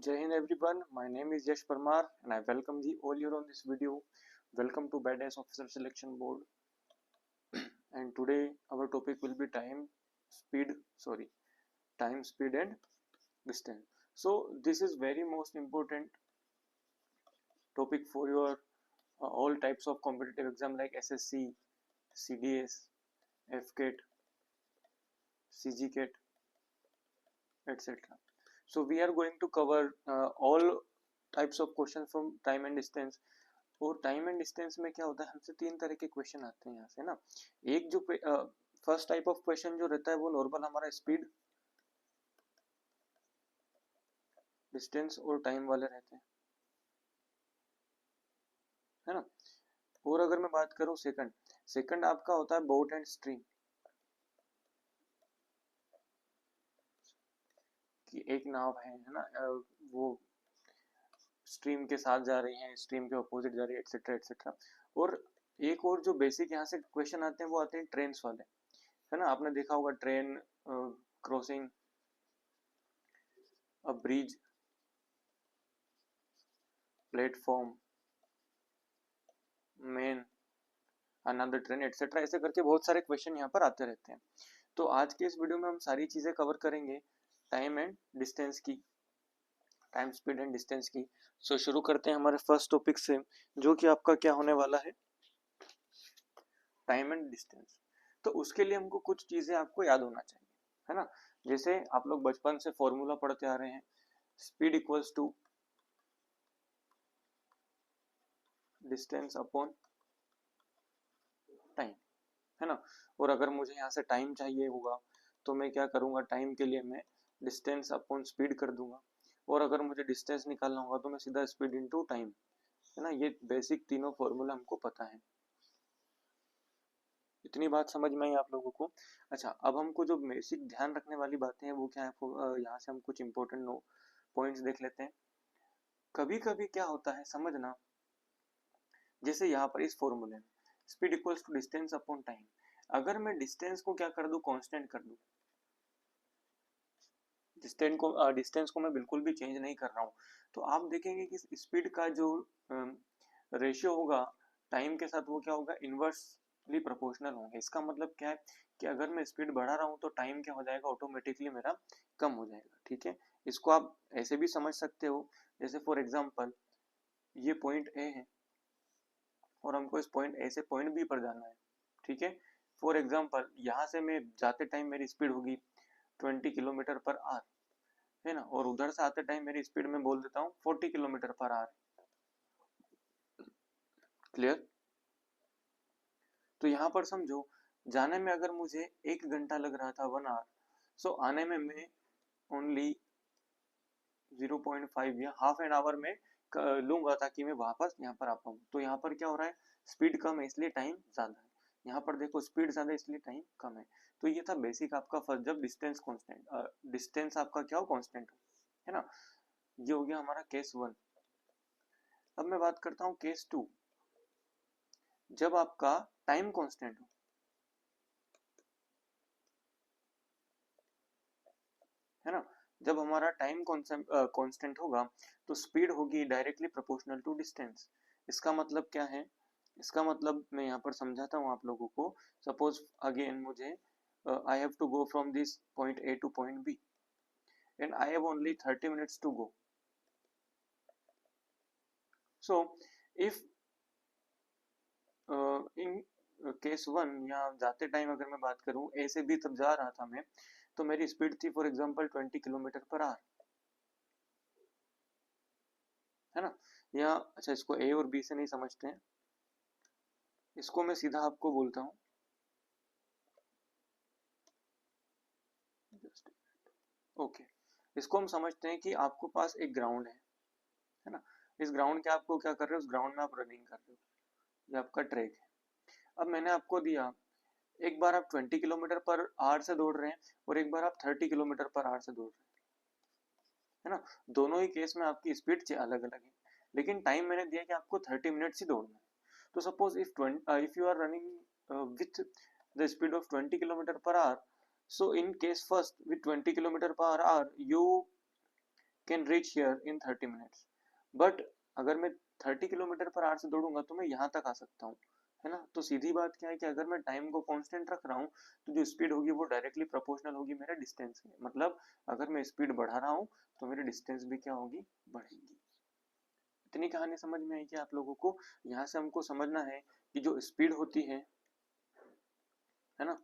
Jai Hind everyone, my name is Yash Parmar and I welcome the all you on this video. Welcome to Badass Officer Selection Board. And today our topic will be time, speed and distance. So this is very most important topic for your all types of competitive exam like SSC, CDS, FCAT, CGCAT, etc. So we are going to cover all types of questions from time and distance. और time and distance में क्या होता है, हमसे तीन तरह के question आते हैं यहाँ से ना. एक जो फर्स्ट टाइप ऑफ क्वेश्चन जो रहता है वो नॉर्मल हमारा स्पीड, डिस्टेंस और टाइम वाले रहते हैं, है ना. और अगर मैं बात करूं सेकंड आपका होता है बोट एंड स्ट्रीम, कि एक नाव है ना, वो स्ट्रीम के साथ जा रही है, स्ट्रीम के अपोजिट जा रही है, एक्सेट्रा एक्सेट्रा. और एक और जो बेसिक यहाँ से क्वेश्चन आते हैं वो आते हैं ट्रेन वाले, है ना. आपने देखा होगा train crossing a bridge, platform, main, another train etcetera, ऐसे करके बहुत सारे क्वेश्चन यहाँ पर आते रहते हैं. तो आज के इस वीडियो में हम सारी चीजें कवर करेंगे टाइम एंड डिस्टेंस की, टाइम स्पीड एंड डिस्टेंस की. सो शुरू करते हैं हमारे फर्स्ट टॉपिक से, जो कि आपका क्या होने वाला है, टाइम एंड डिस्टेंस. तो उसके लिए हमको कुछ चीजें आपको याद होना चाहिए, है ना. जैसे आप लोग बचपन से फॉर्मूला पढ़ते आ रहे हैं, speed equals to distance upon time, है ना. और अगर मुझे यहाँ से टाइम चाहिए होगा तो मैं क्या करूँगा, टाइम के लिए मैं डिस्टेंस अपॉन स्पीड कर दूंगा. और अगर मुझे डिस्टेंस निकालना होगा तो मैं सीधा स्पीड इनटू टाइम, है ना. ये बेसिक तीनों फॉर्मूला हमको पता है. इतनी बात समझ में आई आप लोगों को. अच्छा, अब हमको जो बेसिक ध्यान रखने वाली बातें हैं वो क्या है, यहाँ से हम कुछ इंपॉर्टेंट पॉइंट्स देख लेते हैं. कभी कभी क्या होता है समझना, जैसे यहाँ पर इस फॉर्मूले में speed equals to distance upon time, अगर मैं डिस्टेंस को क्या कर दूं, कांस्टेंट कर दूं, डिस्टेंस को मैं बिल्कुल भी चेंज नहीं कर रहा हूँ, तो आप देखेंगे कि स्पीड का जो रेशियो होगा टाइम के साथ वो क्या होगा, इनवर्सली प्रोपोर्शनल होंगे. इसका मतलब क्या है कि अगर मैं स्पीड बढ़ा रहा हूँ तो टाइम क्या हो जाएगा, ऑटोमेटिकली मेरा कम हो जाएगा. ठीक है, इसको आप ऐसे भी समझ सकते हो, जैसे फॉर एग्जाम्पल ये पॉइंट ए है और हमको इस पॉइंट ए से पॉइंट बी पर जाना है. ठीक है, फॉर एग्जाम्पल यहाँ से मैं जाते टाइम मेरी स्पीड होगी 20 किलोमीटर पर आवर, है ना. और उधर से आते टाइम मेरी स्पीड में बोल देता हूँ 40 किलोमीटर पर आवर. क्लियर. तो यहाँ पर समझो, जाने में अगर मुझे 1 घंटा लग रहा था, 1 आवर, सो आने में मैं ओनली 0.5 या हाफ एन आवर में लूंगा ताकि मैं वापस यहाँ पर आ पाऊँ. तो यहाँ पर क्या हो रहा है, स्पीड कम है इसलिए टाइम ज्यादा है. यहाँ पर देखो स्पीड ज्यादा इसलिए टाइम कम है. तो ये था बेसिक आपका फर्स्ट, जब डिस्टेंस कांस्टेंट, डिस्टेंस आपका क्या हो, कांस्टेंट हो, है ना. ये हो गया हमारा केस 1. अब मैं बात करता हूँ केस 2, जब आपका टाइम कांस्टेंट हो, है ना. जब हमारा टाइम कांस्टेंट होगा तो स्पीड होगी डायरेक्टली प्रोपोर्शनल टू डिस्टेंस. इसका मतलब क्या है, इसका मतलब मैं यहाँ पर समझाता हूँ आप लोगों को. सपोज अगेन मुझे I have to go from this point A to point B and I have only 30 minutes to go. So if in case 1 यहाँ जाते टाइम अगर मैं बात करूँ, ए से बी तब जा रहा था मैं, तो मेरी स्पीड थी for example 20 kilometre per our, है ना. या अच्छा, इसको ए और बी से नहीं समझते हैं, इसको मैं सीधा आपको बोलता हूँ. ओके, इसको हम समझते हैं कि आपको पास एक ग्राउंड है ना. इस ग्राउंड के आपको क्या कर रहे हो, उस ग्राउंड में आप रनिंग कर रहे हो, ये आपका ट्रैक है. अब मैंने आपको दिया, एक बार आप 20 किलोमीटर पर आवर से दौड़ रहे हैं और एक बार आप 30 किलोमीटर पर आवर से दौड़ रहे हैं, है ना. दोनों ही केस में आपकी स्पीड अलग अलग है, लेकिन टाइम मैंने दिया कि आपको 30 मिनट्स ही दौड़ना है. तो suppose if you are running with the speed of 20 kilometre per hour, so in case first with 20 kilometer per hour you can reach here in 30 minutes. But अगर मैं 30 किलोमीटर पर आवर से दौड़ूंगा तो मैं यहाँ तक आ सकता हूँ, है ना। तो सीधी बात क्या है कि अगर मैं टाइम को कांस्टेंट रख रहा हूँ तो जो स्पीड होगी वो डायरेक्टली प्रोपोर्शनल होगी मेरे डिस्टेंस के। मतलब अगर मैं स्पीड बढ़ा रहा हूँ तो मेरी डिस्टेंस भी क्या होगी, बढ़ेगी। इतनी कहानी समझ में आई कि आप लोगों को यहाँ से हमको समझना है कि जो स्पीड होती है ना,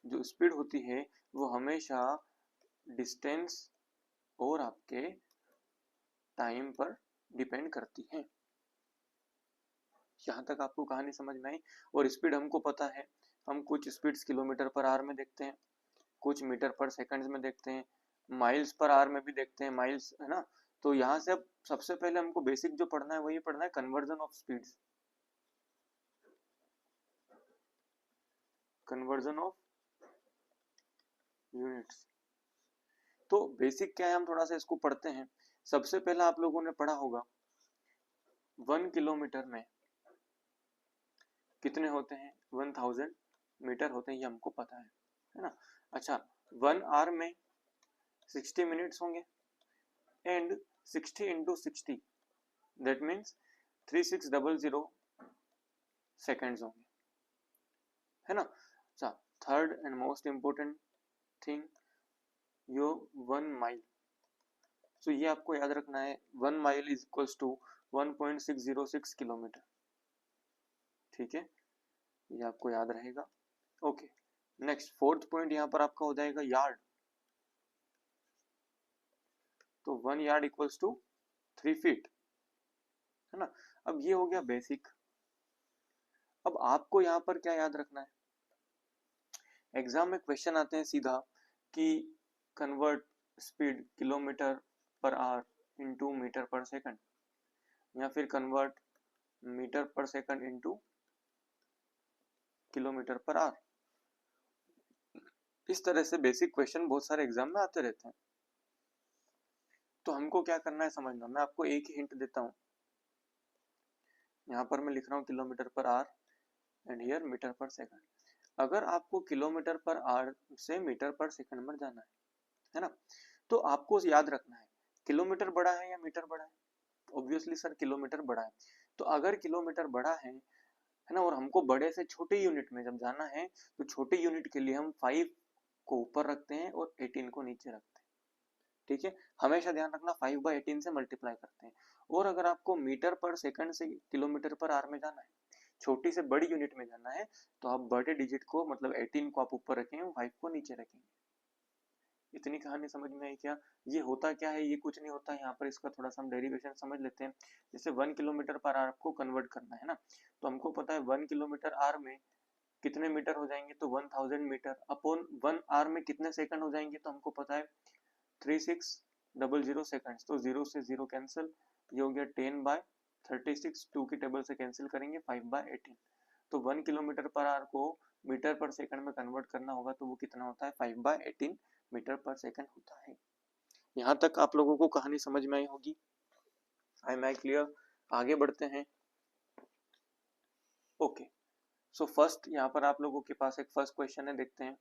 जो स्पीड होती है वो हमेशा डिस्टेंस और आपके टाइम पर डिपेंड करती है। यहाँ तक आपको कहानी समझ में आई। और स्पीड हमको पता है, हम कुछ स्पीड्स किलोमीटर पर आवर में देखते हैं, कुछ मीटर पर सेकंड्स में देखते हैं, माइल्स पर आवर में भी देखते हैं, माइल्स, है ना। तो यहाँ से अब सबसे पहले हमको बेसिक जो पढ़ना है वही पढ़ना है, conversion of speeds, conversion of units. तो बेसिक क्या है, हम थोड़ा सा इसको पढ़ते हैं। सबसे पहला आप लोगों ने पढ़ा होगा 1 किलोमीटर में कितने होते हैं, 1000 मीटर होते हैं, ये हमको पता है ना। अच्छा, 1 आवर में 60 मिनट्स होंगे and 60 into 60 that means 3600 seconds होंगे, है ना। अच्छा, third and most important thing, यो 1 माइल। सो ये आपको याद रखना है, 1 mile is equals to 1.606 kilometre. ठीक है, ये आपको याद रहेगा। ओके, नेक्स्ट फोर्थ पॉइंट यहाँ पर आपका हो जाएगा यार्ड। तो 1 यार्ड इक्वल्स टू 3 फीट, है ना। अब ये हो गया बेसिक। अब आपको यहाँ पर क्या याद रखना है, एग्जाम में क्वेश्चन आते हैं सीधा कि convert speed kilometre per hour into metre per second, या फिर convert metre per second into kilometre per hour. इस तरह से बेसिक क्वेश्चन बहुत सारे एग्जाम में आते रहते हैं। तो हमको क्या करना है समझना, मैं आपको एक ही हिंट देता हूँ। यहाँ पर मैं लिख रहा हूँ kilometre per hour and here metre per second. अगर आपको किलोमीटर पर आवर से मीटर पर सेकंड में जाना है ना, तो आपको याद रखना है किलोमीटर बड़ा है या मीटर बड़ा है। ऑब्वियसली सर किलोमीटर बड़ा है। तो अगर किलोमीटर बड़ा है ना, और हमको बड़े से छोटे यूनिट में जब जाना है तो छोटे यूनिट के लिए हम 5 को ऊपर रखते हैं और 18 को नीचे रखते हैं। ठीक है, हमेशा ध्यान रखना 5/18 से मल्टीप्लाई करते हैं। और अगर आपको मीटर पर सेकंड से किलोमीटर पर आवर में जाना है, छोटी से बड़ी यूनिट में जाना है, तो आप बड़े डिजिट को मतलब 18 को आप ऊपर रखेंगे, 5 को नीचे रखेंगे। इतनी कहानी समझ में आई क्या। ये होता क्या है, ये कुछ नहीं होता यहाँ पर, इसका थोड़ा सा हम डेरिवेशन समझ लेते हैं। जैसे 1 किलोमीटर पर आवर को कन्वर्ट करना है ना, तो हमको पता है 1 किलोमीटर आवर में कितने मीटर हो जाएंगे, तो 1000 मीटर अपॉन 1 आवर में कितने सेकंड हो जाएंगे, तो हमको पता है 3600 सेकंड्स। तो 0 से 0 कैंसिल, ये हो गया 10/36, 2 की टेबल से कैंसिल करेंगे 5/18। तो 1 किलोमीटर पर आवर को मीटर पर सेकंड में कन्वर्ट करना होगा तो वो कितना होता है, 5/18 मीटर पर सेकंड होता है। यहाँ तक आप लोगों को कहानी समझ में आई होगी। आई एम आई क्लियर, आगे बढ़ते हैं। ओके, सो फर्स्ट यहाँ पर आप लोगों के पास एक फर्स्ट क्वेश्चन है, देखते हैं।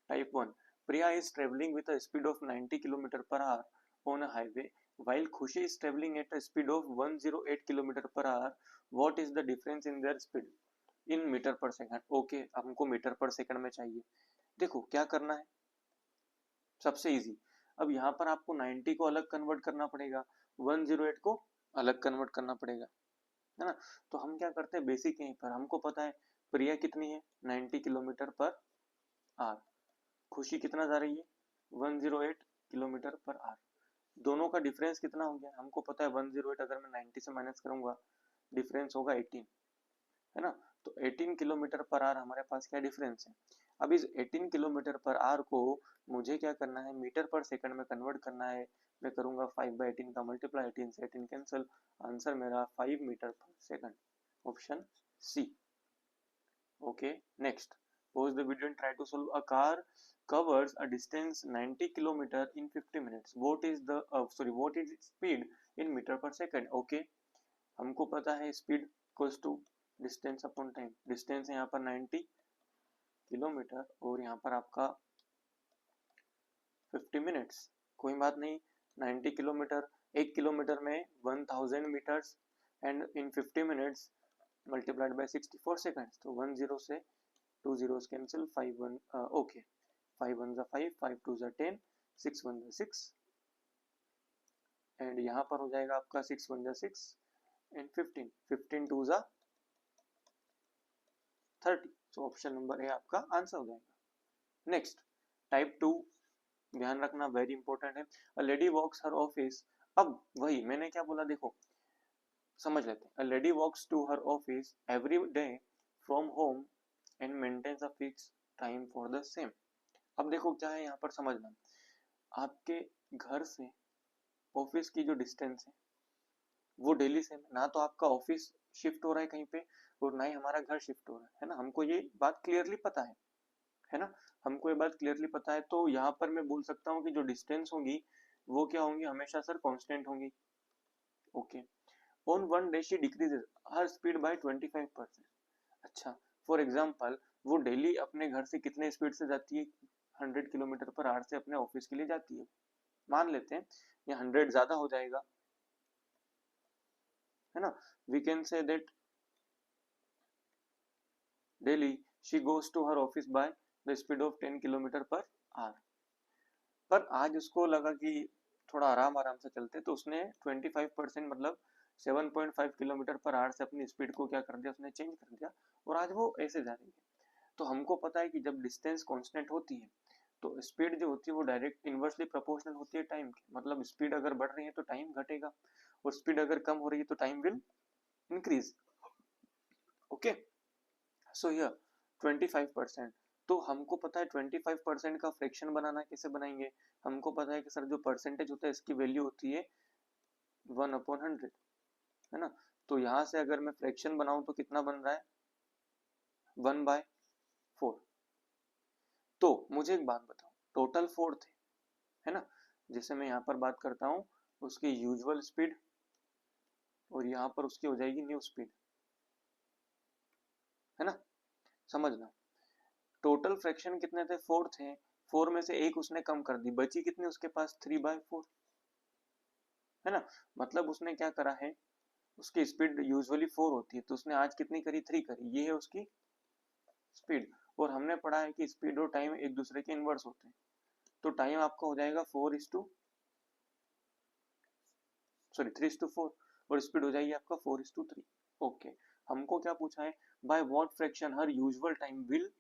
Type 1, Priya is traveling with a speed of 90 km per hour on a highway while Khushi is traveling at a speed of 108 km per hour. What is the difference in their speed in metre per second. Okay, हमको metre per second में चाहिए। देखो क्या करना है, सबसे easy. अब यहाँ पर आपको 90 को अलग कन्वर्ट करना पड़ेगा, 108 को अलग कन्वर्ट करना पड़ेगा, है ना। तो हम क्या करते हैं, बेसिक यहीं पर हमको पता है प्रिया कितनी है, 90 किलोमीटर पर आवर। खुशी कितना जा रही है, 108 किलोमीटर पर आवर। दोनों का डिफरेंस कितना हो गया, हमको पता है 108 अगर मैं 90 से माइनस करूंगा डिफरेंस होगा 18, है ना। तो 18 किलोमीटर पर आवर हमारे पास क्या डिफरेंस है। अब इस 18 किलोमीटर पर आवर को मुझे क्या करना है, मीटर पर सेकंड में कन्वर्ट करना है। मैं करूंगा 5/18 का मल्टीप्लाई, 18 से 18 कैंसिल, आंसर मेरा 5 metre per second, option C. Okay, next, pause the video and try to solve. A car covers a distance 90 km in 50 minutes. What is its speed in meter per second? Okay, हमको पता है speed equals to distance upon time. Distance है यहाँ पर 90 kilometre और यहाँ पर आपका 50 मिनट्स। कोई बात नहीं, 90 किलोमीटर, 1 किलोमीटर में 1000 metres, and in 50 minutes multiplied by 64 seconds, तो 10 से 2 zeros कैंसिल, 5 1 ओके, 5 1 5, 5 2 10, 6 1 6, एंड यहाँ पर हो जाएगा आपका 6 1 6 एंड 15, 15 2 30, तो ऑप्शन नंबर ए आपका आंसर हो जाएगा। नेक्स्ट टाइप 2, ध्यान रखना वेरी इंपॉर्टेंट है, अ लेडी वॉक्स हर ऑफिस। अब वही मैंने क्या बोला, देखो समझ लेते हैं, a lady walks to her office every day from home and maintains a fix time for the same. अब देखो क्या है यहाँ पर समझना, आपके घर से ऑफिस की जो डिस्टेंस है वो डेली सेम है, ना तो आपका ऑफिस शिफ्ट हो रहा है कहीं पे और ना ही हमारा घर शिफ्ट हो रहा है ना, हमको ये बात क्लियरली पता है ना, हमको ये बात क्लियरली पता है, तो यहाँ पर मैं बोल सकता हूँ कि जो डिस्टेंस होगी वो क्या होंगी, हमेशा सर कांस्टेंट होंगी। Okay, on one day she decreases her speed bye 25%। अच्छा, फॉर एग्जांपल वो डेली अपने घर से कितने स्पीड से जाती है, 100 किलोमीटर पर आवर से अपने ऑफिस के लिए जाती है, मान लेते हैं ये 100 ज्यादा हो जाएगा, है ना, we can say that daily she goes to her office by the speed of 10 kilometre per hour. पर आज उसको लगा कि थोड़ा आराम आराम से चलते, तो उसने 25% मतलब 7.5 किलोमीटर पर आवर से अपनी स्पीड को क्या कर दिया, उसने चेंज कर दिया, और आज वो ऐसे जा रही है। तो हमको पता है कि जब डिस्टेंस कांस्टेंट होती है तो स्पीड जो होती है वो डायरेक्ट इनवर्सली प्रोपोर्शनल होती है टाइम के, मतलब स्पीड अगर बढ़ रही है तो टाइम घटेगा, और स्पीड अगर कम हो रही है तो time will increase. Okay, so here 25%, तो हमको पता है 25% का फ्रैक्शन बनाना कैसे बनाएंगे, हमको पता है कि सर जो परसेंटेज होता है इसकी वैल्यू होती है 1/100, है ना, तो यहाँ से अगर मैं फ्रैक्शन बनाऊं तो कितना बन रहा है 1/4। तो मुझे एक बात बताओ, टोटल 4 थे, है ना, जैसे मैं यहाँ पर बात करता हूँ उसकी यूजुअल स्पीड और यहाँ पर उसकी हो जाएगी न्यू स्पीड, है ना, समझना, टोटल फ्रैक्शन कितने थे 4 थे, 4 में से एक उसने कम कर दी, बची कितनी उसके पास 3/4, है ना, मतलब उसने क्या करा है, उसकी स्पीड यूजुअली 4 होती है तो उसने आज कितनी करी, 3 करी, ये है उसकी स्पीड। और हमने पढ़ा है कि स्पीड और टाइम एक दूसरे के इनवर्स होते हैं, तो टाइम आपका हो जाएगा 3:4 और स्पीड हो जाएगी आपका 4:3। ओके, हमको क्या पूछा है, by what fraction her usual time will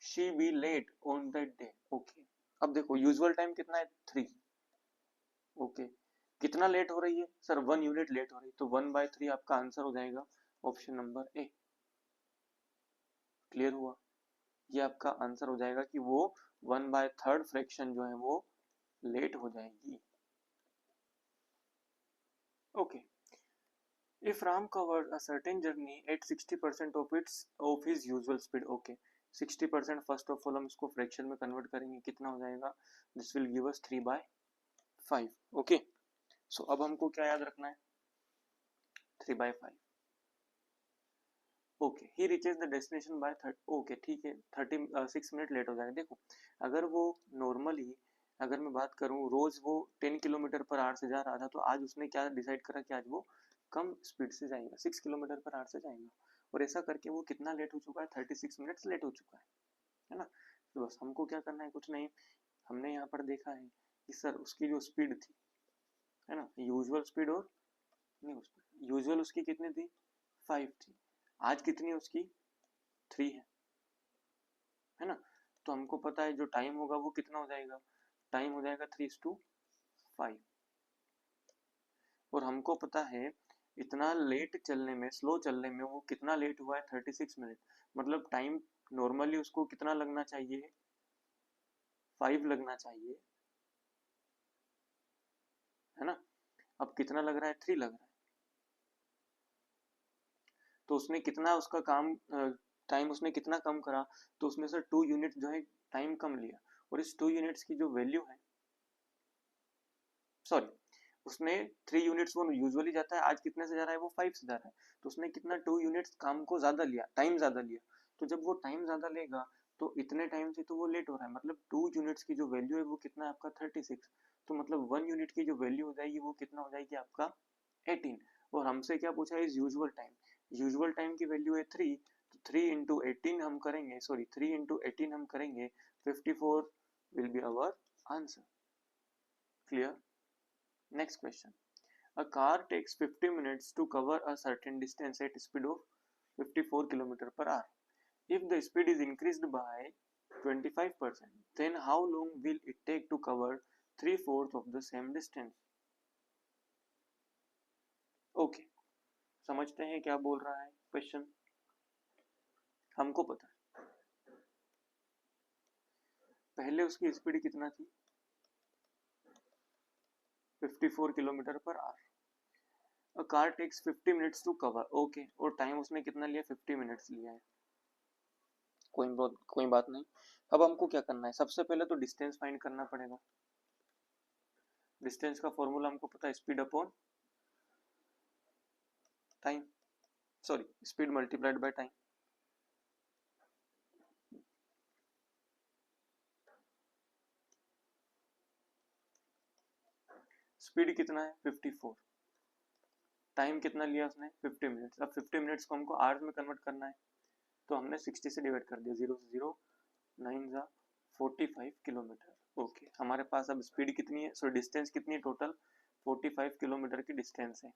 she be late on that day. Okay, अब देखो यूजुअल टाइम कितना है 3, ओके, कितना लेट हो रही है सर 1 यूनिट लेट हो रही है, तो 1/3 आपका आंसर हो जाएगा ऑप्शन नंबर ए। क्लियर हुआ, ये आपका आंसर हो जाएगा कि वो 1/3 फ्रैक्शन जो है वो लेट हो जाएगी। Okay, if Ram covered a certain journey at 60% of his usual speed, okay, 60% first of all हम इसको फ्रैक्शन में कन्वर्ट करेंगे, कितना हो जाएगा, this will give us 3/5। Okay, so अब हमको क्या याद रखना है, 3/5। Okay, he reaches the destination by 30, okay ठीक है, 6 मिनट लेट हो जाएगा। देखो अगर वो नॉर्मली, अगर मैं बात करूं रोज वो 10 किलोमीटर पर आवर से जा रहा था, तो आज उसने क्या डिसाइड करा कि आज वो कम स्पीड से जाएगा, 6 किलोमीटर पर आवर से जाएगा, और ऐसा करके वो कितना लेट हो चुका है, 36 मिनट्स लेट हो चुका है ना। तो बस हमको क्या करना है, कुछ नहीं, हमने यहाँ पर देखा है कि सर उसकी जो स्पीड थी, है ना, यूजुअल स्पीड और न्यू स्पीड, यूजुअल उसकी कितनी थी 5 थी, आज कितनी है उसकी 3 है ना, तो हमको पता है जो टाइम होगा वो कितना हो जाएगा, टाइम हो जाएगा 3:5, और हमको पता है इतना लेट चलने में, स्लो चलने में वो कितना लेट हुआ है 36 मिनट, मतलब टाइम नॉर्मली उसको कितना लगना चाहिए, 5 लगना चाहिए, है ना, अब कितना लग रहा है 3 लग रहा है, तो उसने कितना उसका काम टाइम उसने कितना कम करा, तो उसमें से 2 यूनिट जो है टाइम कम लिया, और इस 2 यूनिट्स की जो वैल्यू है, सॉरी, उसने 3 यूनिट्स वो यूजुअली जाता है, आज कितने से जा रहा है वो 5 से जा रहा है, तो उसने कितना 2 यूनिट्स काम को ज्यादा लिया, टाइम ज्यादा लिया, तो जब वो टाइम ज्यादा लेगा तो इतने टाइम से तो वो लेट हो रहा है, मतलब 2 यूनिट्स की जो वैल्यू है वो कितना है आपका 36, तो मतलब 1 यूनिट की जो वैल्यू हो जाएगी वो कितना हो जाएगी आपका 18। और हमसे क्या पूछा है, इज यूजुअल टाइम की वैल्यू है 3, तो 3 इंटू 18 हम करेंगे, सॉरी 3 इंटू 18 हम करेंगे 54 will be our answer. Clear? Next question, a car takes 50 minutes to cover a certain distance at speed of 54 km per hour. If the speed is increased by 25%, then how long will it take to cover 3/4 of the same distance? Okay, समझते हैं क्या बोल रहा है question. हमको पता है पहले उसकी स्पीड कितना थी, 54 kilometre per hour. A car takes 50 minutes to cover, okay, और टाइम उसने कितना लिया, 50 मिनट्स लिया है। कोई बात नहीं। अब हमको क्या करना है, सबसे पहले तो डिस्टेंस फाइंड करना पड़ेगा। डिस्टेंस का फॉर्मूला हमको पता है, speed upon time, sorry speed multiplied by time. Speed कितना है 54, टाइम कितना लिया उसने 50 मिनट्स। अब 50 मिनट्स को हमको आवर्स में कन्वर्ट करना है, तो हमने 60 से डिवाइड कर दिया, 0 से 0 9 जा 45 किलोमीटर। ओके, हमारे पास अब स्पीड कितनी है, सो डिस्टेंस कितनी है, टोटल 45 किलोमीटर की डिस्टेंस है,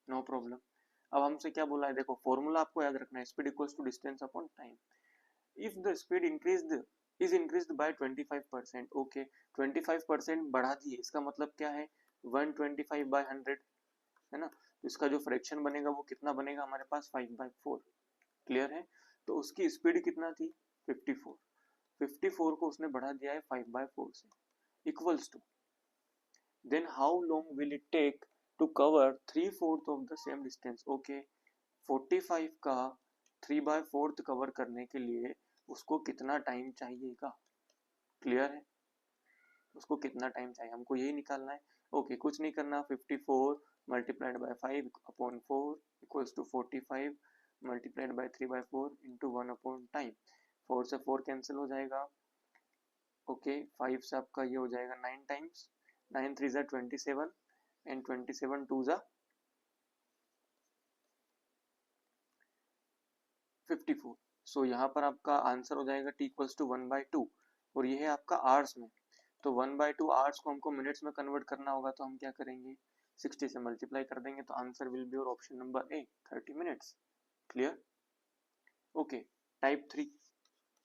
नो प्रॉब्लम। अब हमसे क्या बोला है, देखो फॉर्मूला आपको याद रखना है, speed equals to distance upon time. If the speed increased by 25%, okay 25% बढ़ा दिए, इसका मतलब क्या है 125 बाय 100, है ना, तो इसका जो फ्रैक्शन बनेगा वो कितना बनेगा हमारे पास 5/4। क्लियर है? तो उसकी स्पीड कितना थी 54, 54 को उसने बढ़ा दिया है 5/4 से, equals to, then how long will it take to cover 3/4 of the same distance. Okay, 45 का 3/4 कवर करने के लिए उसको कितना टाइम चाहिएगा। क्लियर है? उसको कितना टाइम चाहिए हमको यही निकालना है। ओके, कुछ नहीं करना, 54 multiplied by 5 upon 4 equals to 45 multiplied by 3/4 into 1 upon time. 4 से 4 कैंसिल हो जाएगा, ओके 5 से आपका ये हो जाएगा 9 टाइम्स, 9 3 जा 27 एंड 27 2 जा 54। सो यहाँ पर आपका आंसर हो जाएगा t इक्वल्स टू 1/2, और ये है आपका आवर्स में, तो 1/2 आवर्स को हमको मिनट्स में कन्वर्ट करना होगा, तो हम क्या करेंगे 60 से मल्टीप्लाई कर देंगे, तो आंसर विल बी और option number A 30 minutes. Clear? Okay, type 3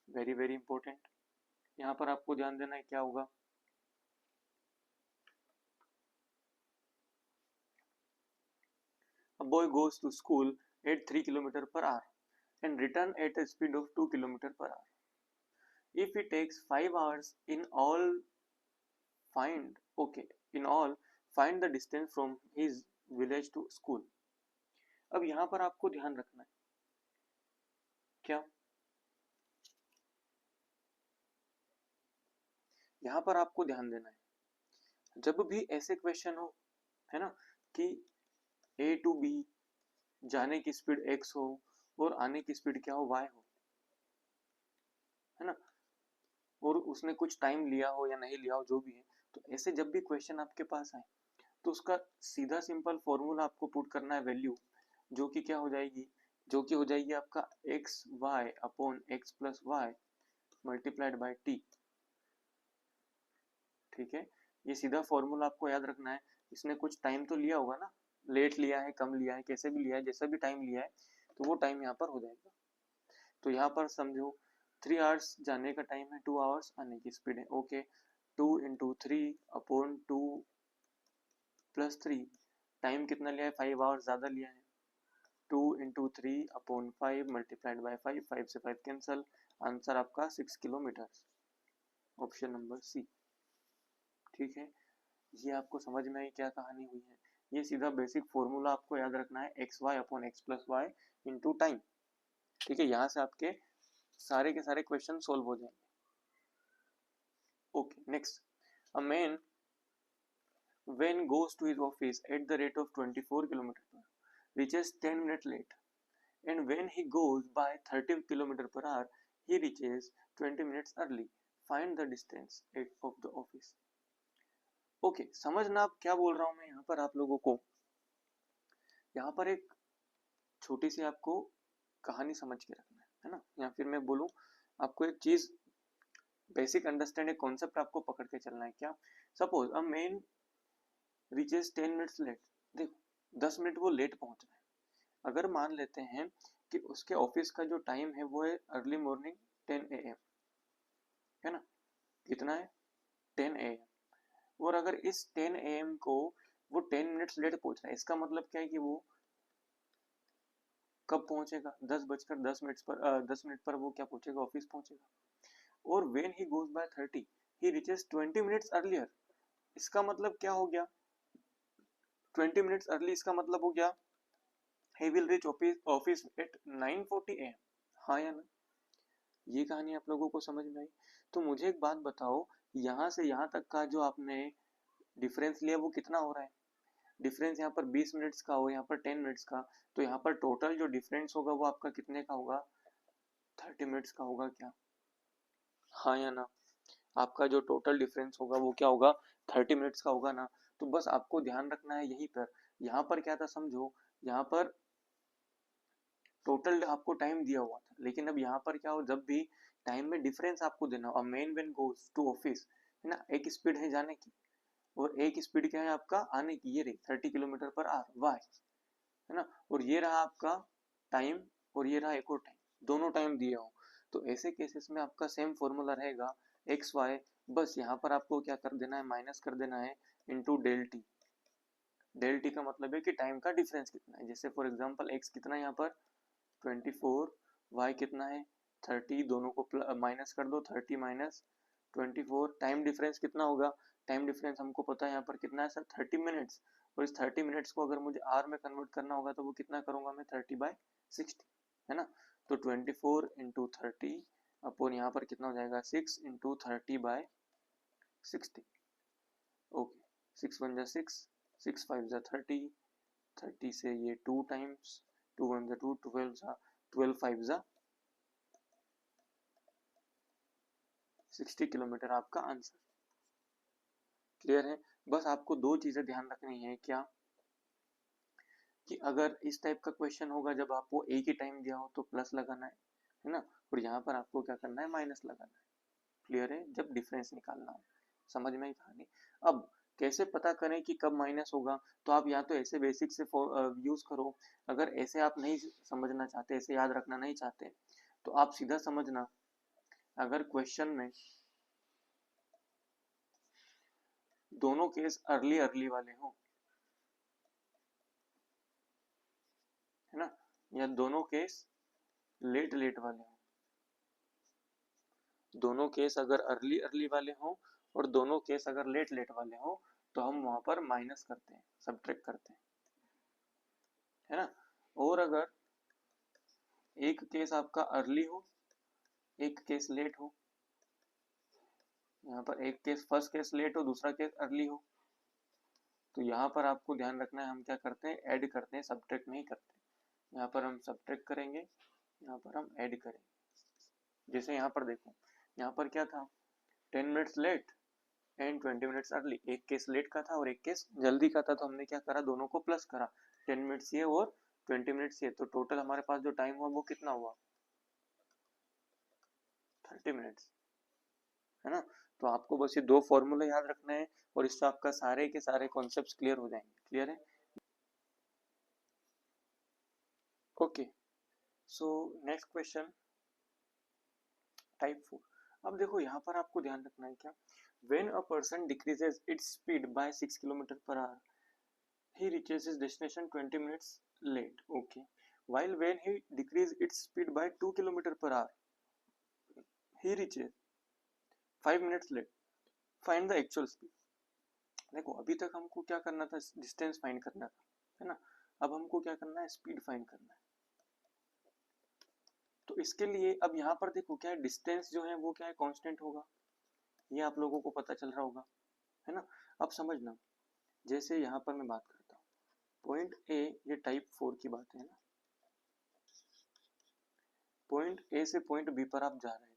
very very important, यहाँ पर आपको ध्यान देना है क्या होगा, a boy goes to school at 3 km per hour and return at a speed of 2 km per hour. If he takes 5 hours in all, find, okay, in all find the distance from his village to school. अब यहाँ पर आपको ध्यान रखना है क्या, यहाँ पर आपको ध्यान देना है, जब भी ऐसे क्वेश्चन हो, है ना, कि A to B जाने की स्पीड x हो और आने की स्पीड क्या हो, y हो, है ना, और उसने कुछ टाइम लिया हो या नहीं लिया हो, जो भी है, तो ऐसे जब भी क्वेश्चन आपके पास आए तो उसका सीधा सिंपल फॉर्मूला आपको पुट करना है, वैल्यू जो कि क्या हो जाएगी, जो कि हो जाएगी आपका X Y upon X plus Y multiplied by T. ठीक है, ये सीधा फॉर्मूला आपको याद रखना है। इसने कुछ टाइम तो लिया होगा ना, लेट लिया है, कम लिया है, कैसे भी लिया है, जैसा भी टाइम लिया है, तो वो टाइम यहाँ पर हो जाएगा। तो यहाँ पर समझो 3 आवर्स जाने का टाइम है, 2 आवर्स आने की स्पीड है, okay 2 into 3 upon 2 plus 3, time कितना लिया है 5 आवर्स ज्यादा लिया है, 2 इंटू 3 अपॉन 5 मल्टीप्लाइड बाय 5, 5 से 5 कैंसल, आंसर आपका 6 किलोमीटर, ऑप्शन नंबर सी। ठीक है, ये आपको समझ में आई क्या कहानी हुई है, ये सीधा बेसिक फॉर्मूला आपको याद रखना है, X Y upon X plus Y into time. ठीक है, यहाँ से आपके सारे के सारे क्वेश्चन सोल्व हो जाएंगे। Okay, next, a man when goes to his office at the rate of 24 km per hour reaches 10 minutes late, and when he goes by 30 km per hour he reaches 20 minutes early. Find the distance of the office. Okay, समझना आप क्या बोल रहा हूं मैं यहाँ पर आप लोगों को। यहाँ पर एक छोटी सी आपको कहानी समझ के रखना है ना, या फिर मैं बोलूं आपको एक चीज बेसिक अंडरस्टैंडिंग कॉन्सेप्ट आपको पकड़ के चलना है। क्या, suppose a man reaches 10 minutes late, देखो 10 मिनट वो लेट पहुंच रहा है। अगर मान लेते हैं कि उसके ऑफिस का जो टाइम है वो है अर्ली मॉर्निंग 10 AM, है ना, कितना है 10 AM, और अगर इस 10 AM को वो 10 मिनट्स लेट पहुंच रहा है, इसका मतलब क्या है कि वो कब पहुंचेगा, 10:10 पर 10 मिनट पर वो क्या पहुंचेगा, ऑफिस पहुंचेगा। और when he goes by 30 he reaches 20 minutes earlier, इसका मतलब क्या हो गया, 20 मिनट्स अर्ली, इसका मतलब हो गया he will reach office at 9:40 AM। हाँ या ना, ये कहानी आप लोगों को समझ में आई। तो मुझे एक बात बताओ, यहाँ से यहाँ तक का जो आपने डिफरेंस लिया वो कितना हो रहा है, डिफरेंस यहाँ पर 20 मिनट्स का हो, यहाँ पर 10 मिनट्स का, तो यहाँ पर टोटल जो डिफरेंस होगा वो आपका कितने का होगा, 30 मिनट्स का होगा क्या, हाँ या ना, आपका जो टोटल डिफरेंस होगा वो क्या होगा, 30 मिनट्स का होगा ना। तो बस आपको ध्यान रखना है यहीं पर, यहाँ पर क्या था समझो, यहाँ पर टोटल आपको टाइम दिया हुआ था, लेकिन अब यहाँ पर क्या हो, जब भी टाइम में डिफरेंस आपको देना हो, man when goes to office, है ना, एक स्पीड है जाने की और एक स्पीड क्या है आपका आने की, ये रही 30 km/h वाई, है ना, और ये रहा आपका टाइम और ये रहा एक और टाइम, दोनों टाइम दिए हो, तो ऐसे केसेस में आपका सेम फॉर्मूला रहेगा एक्स वाई, बस यहाँ पर आपको क्या कर देना है, माइनस कर देना है into del T. Del T का मतलब है कि टाइम का डिफरेंस कितना है, जैसे फॉर एग्जांपल एक्स कितना है यहाँ पर 24, वाई कितना है 30, दोनों को माइनस कर दो, 30 माइनस 24, टाइम डिफरेंस कितना होगा, टाइम डिफरेंस हमको पता है यहाँ पर कितना है सर 30 मिनट्स, और इस 30 मिनट्स को अगर मुझे आर में कन्वर्ट करना होगा तो वो कितना करूंगा मैं 30/60, है ना, तो 24 इंटू 30 अपॉन यहाँ पर कितना हो जाएगा 6 इंटू 30/60, ओके, 6 1 जा 6, 6 5 जा 30, 30 से ये 2 टाइम्स, 2 1 जा 2, 12 जा 12 5 जा 60 किलोमीटर आपका आंसर। क्लियर है, बस आपको दो चीजें ध्यान रखनी है, क्या कि अगर इस टाइप का क्वेश्चन होगा जब आपको एक ही टाइम दिया हो तो प्लस लगाना है ना, और यहाँ पर आपको क्या करना है, माइनस लगाना है। क्लियर है, जब डिफरेंस निकालना हो, समझ में ही कहानी। अब कैसे पता करें कि कब माइनस होगा, तो आप या तो ऐसे बेसिक से यूज करो, अगर ऐसे आप नहीं समझना चाहते, ऐसे याद रखना नहीं चाहते, तो आप सीधा समझना, अगर क्वेश्चन में दोनों केस अर्ली अर्ली वाले हो, है ना, या दोनों केस लेट लेट वाले हो, दोनों केस अगर अर्ली अर्ली वाले हो और दोनों केस अगर लेट लेट वाले हो, तो हम वहां पर माइनस करते हैं, सब्ट्रैक्ट करते हैं, है ना, और अगर एक केस आपका अर्ली हो एक केस लेट हो, यहाँ पर एक केस फर्स्ट केस लेट हो दूसरा केस अर्ली हो, तो यहाँ पर आपको ध्यान रखना है, हम क्या करते हैं, ऐड करते हैं, सब्ट्रैक्ट नहीं करते। यहाँ पर हम सब्ट्रैक्ट करेंगे, यहाँ पर हम ऐड करेंगे। जैसे यहाँ पर देखो, यहाँ पर क्या था 10 minutes late and 20 minutes early, एक केस लेट का था और एक केस जल्दी का था, तो हमने क्या करा, दोनों को प्लस करा, 10 मिनट्स ये और 20 मिनट्स ये, तो टोटल हमारे पास जो टाइम हुआ वो कितना हुआ, 30 मिनट्स, है ना। तो आपको बस ये दो फॉर्मूला याद रखना है और इससे आपका सारे के सारे कॉन्सेप्ट्स क्लियर हो जाएंगे। क्लियर है, okay. So next question type 4। अब देखो यहाँ पर आपको ध्यान रखना है, क्या when a person decreases its speed by 6 km/h he reaches his destination 20 minutes late, okay, while when he decreases its speed by 2 km/h he reaches 5 minutes late, find the actual speed। देखो अभी तक हमको क्या करना था, distance find करना था, है ना, अब हमको क्या करना है, स्पीड फाइंड करना है। तो इसके लिए अब यहाँ पर देखो क्या है, डिस्टेंस जो है वो क्या है, कांस्टेंट होगा, ये आप लोगों को पता चल रहा होगा, है ना। अब समझना, जैसे यहाँ पर मैं बात करता हूँ पॉइंट ए, ये टाइप 4 की बात है ना, पॉइंट ए से पॉइंट बी पर आप जा रहे थे,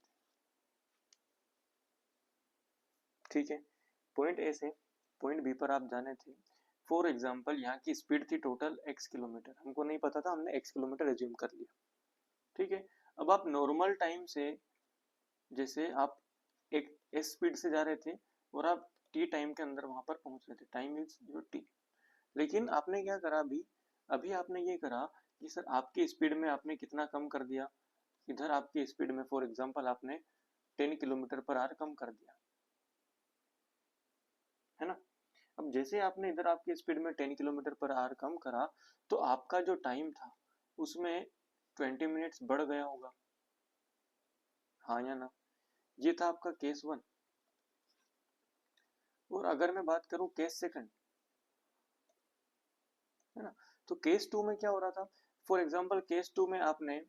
ठीक है, पॉइंट ए से पॉइंट बी पर आप जाने थे। फॉर एग्जाम्पल यहाँ की स्पीड थी टोटल x किलोमीटर, हमको नहीं पता था, हमने x किलोमीटर एज्यूम कर लिया, ठीक है। अब आप नॉर्मल टाइम से, जैसे आप एक s स्पीड से जा रहे थे और आप t टाइम के अंदर वहां पर पहुंच रहे थे, टाइम इज योर t। लेकिन आपने क्या करा, अभी अभी आपने ये करा कि सर आपकी स्पीड में आपने कितना कम कर दिया, इधर आपकी स्पीड में फॉर एग्जांपल आपने 10 किलोमीटर पर आवर कम कर दिया, है ना। अब जैसे आपने इधर आपकी स्पीड में 10 किलोमीटर पर आवर कम करा, तो आपका जो टाइम था उसमें 20 मिनट्स बढ़ गया होगा, हाँ या ना। ये था आपका केस 1। और अगर मैं बात करूं केस सेकंड, है ना, तो केस 2 में क्या हो रहा था, फॉर एग्जांपल केस 2 में आपने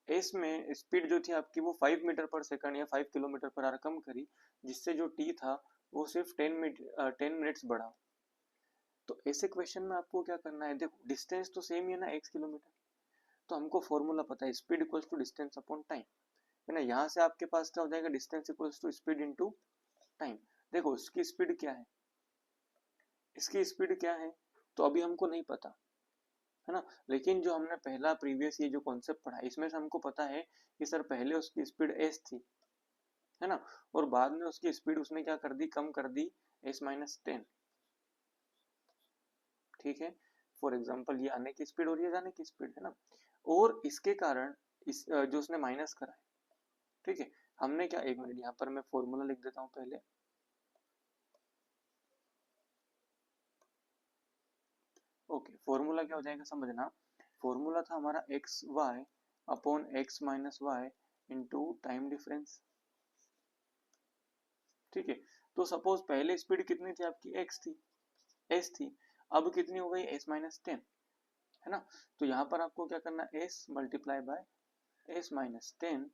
एस में स्पीड जो थी आपकी वो 5 मीटर पर सेकंड या 5 किलोमीटर पर आवर कम करी, जिससे जो टी था वो सिर्फ 10 मिनट्स बढ़ा। तो ऐसे क्वेश्चन में आपको क्या करना है, देखो डिस्टेंस तो सेम ही है ना, x किलोमीटर, तो हमको फॉर्मूला पता है, speed equals to distance upon time, है ना। यहाँ से आपके पास क्या हो जाएगा, distance equals to speed into time. देखो इसकी स्पीड क्या है, इसकी स्पीड क्या है, तो अभी हमको नहीं पता, है ना। लेकिन जो हमने पहला प्रीवियस ये जो कॉन्सेप्ट पढ़ा इसमें से हमको पता है कि सर पहले उसकी स्पीड s थी, है ना, और बाद में उसकी स्पीड उसने क्या कर दी, कम कर दी, s-10, ठीक है। फॉर एग्जांपल ये आने की स्पीड और ये जाने की स्पीड, है ना। और इसके कारण इस जो उसने माइनस करा है, ठीक है, हमने क्या, एक मिनट यहाँ पर मैं फॉर्मूला लिख देता हूँ पहले। ओके, फॉर्मूला क्या हो जाएगा समझना, फॉर्मूला था हमारा X Y upon X minus Y into time difference, ठीक है। तो सपोज पहले स्पीड कितनी थी आपकी, एक्स थी, एस थी, अब कितनी हो गई, s-10, है ना। तो यहाँ पर आपको क्या करना, s multiply by s-10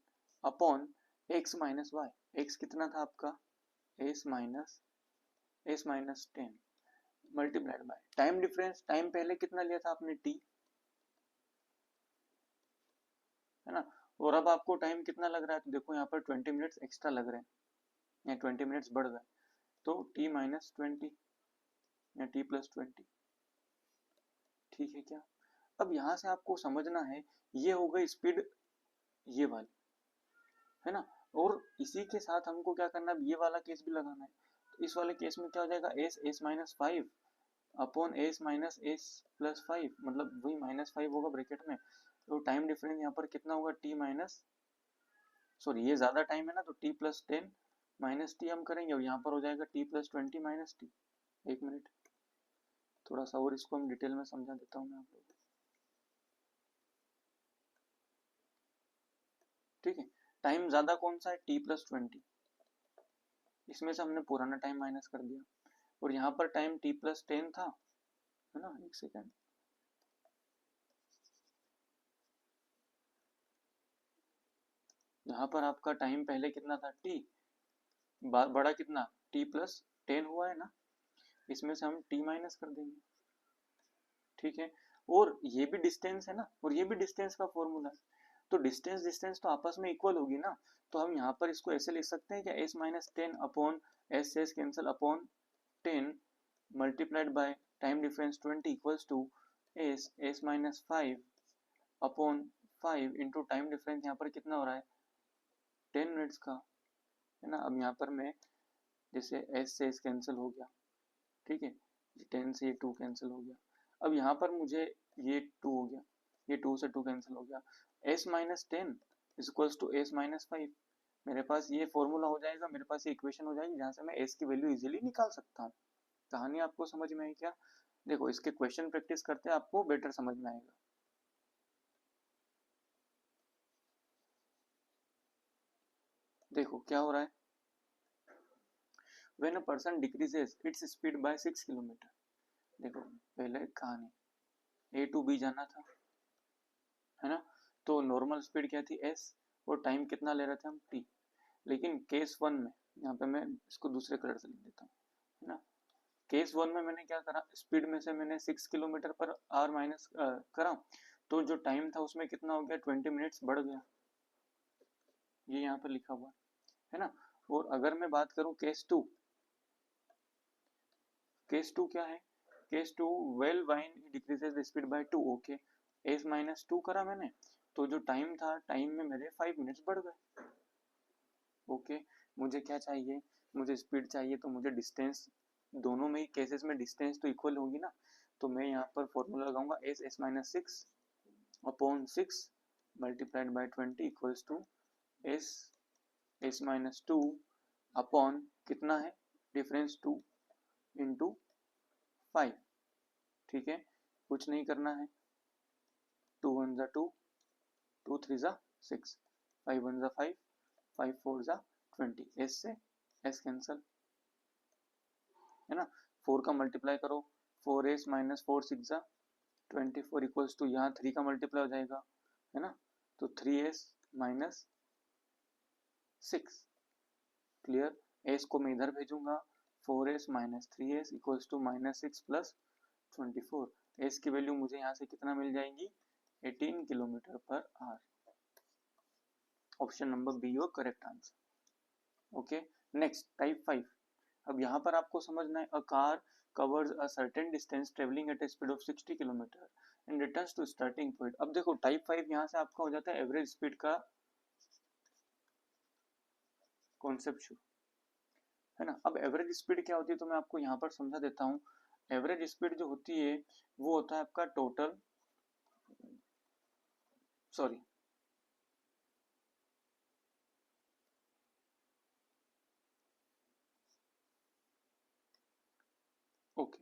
upon x minus Y, X कितना था आपका, s-10 multiplied by time difference, time पहले कितना लिया था आपने, t, है ना। और अब आपको टाइम कितना लग रहा है, तो देखो यहाँ पर 20 मिनट्स एक्स्ट्रा लग रहे हैं, या 20 मिनट्स बढ़ गए, तो t-20 या t+20, ठीक है क्या। अब यहाँ से आपको समझना है, ये हो गई स्पीड ये वाली, है ना। और इसी के साथ हमको क्या करना है, ये वाला केस भी लगाना है। तो इस वाले केस में क्या हो जाएगा, s-5 अपॉन s-5, मतलब वही -5 होगा ब्रैकेट में, तो टाइम डिफरेंस यहाँ पर कितना होगा, t माइनस, सॉरी ये ज्यादा टाइम है ना, तो t+10 माइनस टी हम करेंगे, और यहाँ पर हो जाएगा t+20 माइनस टी। एक मिनट, थोड़ा सा और इसको हम डिटेल में समझा देता हूँ मैं आप लोगों को, ठीक है। टाइम ज्यादा कौन सा है, t+20, इसमें से हमने पुराना टाइम माइनस कर दिया, और यहाँ पर टाइम t+10 था, है ना। एक सेकेंड, यहाँ पर आपका टाइम पहले कितना था, t, बड़ा कितना, t+10 हुआ है ना, इसमें से हम t माइनस कर देंगे, ठीक है। और ये भी डिस्टेंस है ना, और ये भी डिस्टेंस का फॉर्मूला है, तो डिस्टेंस डिस्टेंस तो आपस में इक्वल होगी ना, तो हम यहाँ पर इसको ऐसे लिख सकते हैं क्या, s-10 upon s cancel upon 10 multiplied by time difference 20 equals to s-5 upon 5 into time difference यहाँ पर कितना हो रहा है, 10 मिनट्स का, है ना। अब यहाँ पर मैं जैसे s से s कैंसिल हो गया, ठीक है, 10 से ये 2 कैंसिल हो गया, अब यहाँ पर मुझे ये 2 हो गया, ये 2 से 2 कैंसिल हो गया, s-10 is equals to s-5, मेरे पास ये फॉर्मूला हो जाएगा, मेरे पास ये इक्वेशन हो जाएगी, जहाँ से मैं s की वैल्यू इजीली निकाल सकता हूँ। कहानी आपको समझ में आई क्या, देखो इसके क्वेश्चन प्रैक्टिस करते हैं, आपको बेटर समझ में आएगा। देखो क्या हो रहा है, when a person decreases its speed by 6 kilometre, देखो पहले कहानी, a to b जाना था, है ना, तो नॉर्मल स्पीड क्या थी, s, और टाइम कितना ले रहे थे हम, t। लेकिन केस 1 में, यहाँ पे मैं इसको दूसरे कलर से लिख देता हूँ, है ना, केस 1 में मैंने क्या करा, स्पीड में से मैंने 6 किलोमीटर पर आवर माइनस करा, तो जो टाइम था उसमें कितना हो गया, 20 मिनट्स बढ़ गया, ये यहाँ पर लिखा हुआ है ना। और अगर मैं बात करूं केस टू क्या है, case two well when decreases the speed by 2, okay, S minus 2 करा मैंने, तो जो टाइम था, टाइम में मेरे 5 मिनट्स बढ़ गए, ओके। मुझे क्या चाहिए, मुझे स्पीड चाहिए, तो मुझे डिस्टेंस, दोनों में ही केसेस में डिस्टेंस तो इक्वल होगी ना, तो मैं यहाँ पर फॉर्मूला लगाऊंगा S minus 6 upon 6 multiplied by 20 equals to S minus 2 upon कितना है डिफरेंस 2 इंटू 5, ठीक है, कुछ नहीं करना है, 2 1 जा 2, 2 3 जा 6, 5 1 जा 5, 5 4 जा 20, एस से एस कैंसल, है ना, 4 का मल्टीप्लाई करो, 4s माइनस 4 6 जा 24 इक्वल्स टू, यहाँ 3 का मल्टीप्लाई हो जाएगा, है ना, तो 3s माइनस 6, क्लियर, एस को मैं इधर भेजूंगा, 4s minus 3s equals to minus 6 plus 24, S की वैल्यू मुझे यहाँ से कितना मिल जाएगी, 18 kilometre per hour, option number B your correct answer, okay. Next type 5, अब यहाँ पर आपको समझना है, a car covers a certain distance traveling at a speed of 60 kilometre and returns to starting point। अब देखो टाइप 5 यहाँ से आपका हो जाता है एवरेज स्पीड का कॉन्सेप्ट शुरू, है ना। अब एवरेज स्पीड क्या होती है, तो मैं आपको यहाँ पर समझा देता हूँ। एवरेज स्पीड जो होती है वो होता है आपका total, sorry, okay,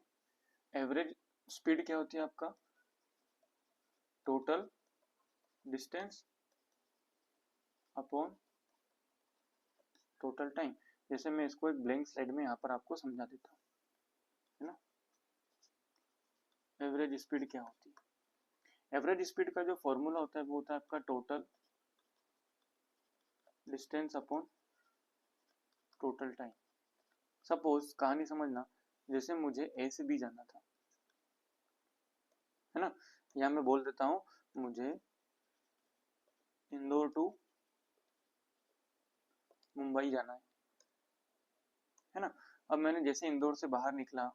average speed क्या होती है आपका, total distance upon total time. जैसे मैं इसको एक ब्लैंक स्लाइड में यहाँ पर आपको समझा देता हूँ, है ना। एवरेज स्पीड क्या होती है, एवरेज स्पीड का जो फॉर्मूला होता है वो होता है आपका total distance upon total time. Suppose कहानी समझना, जैसे मुझे ए से बी जाना था, है ना, या मैं बोल देता हूँ मुझे इंदौर टू मुंबई जाना है ना। अब मैंने जैसे इंदौर से बाहर निकला,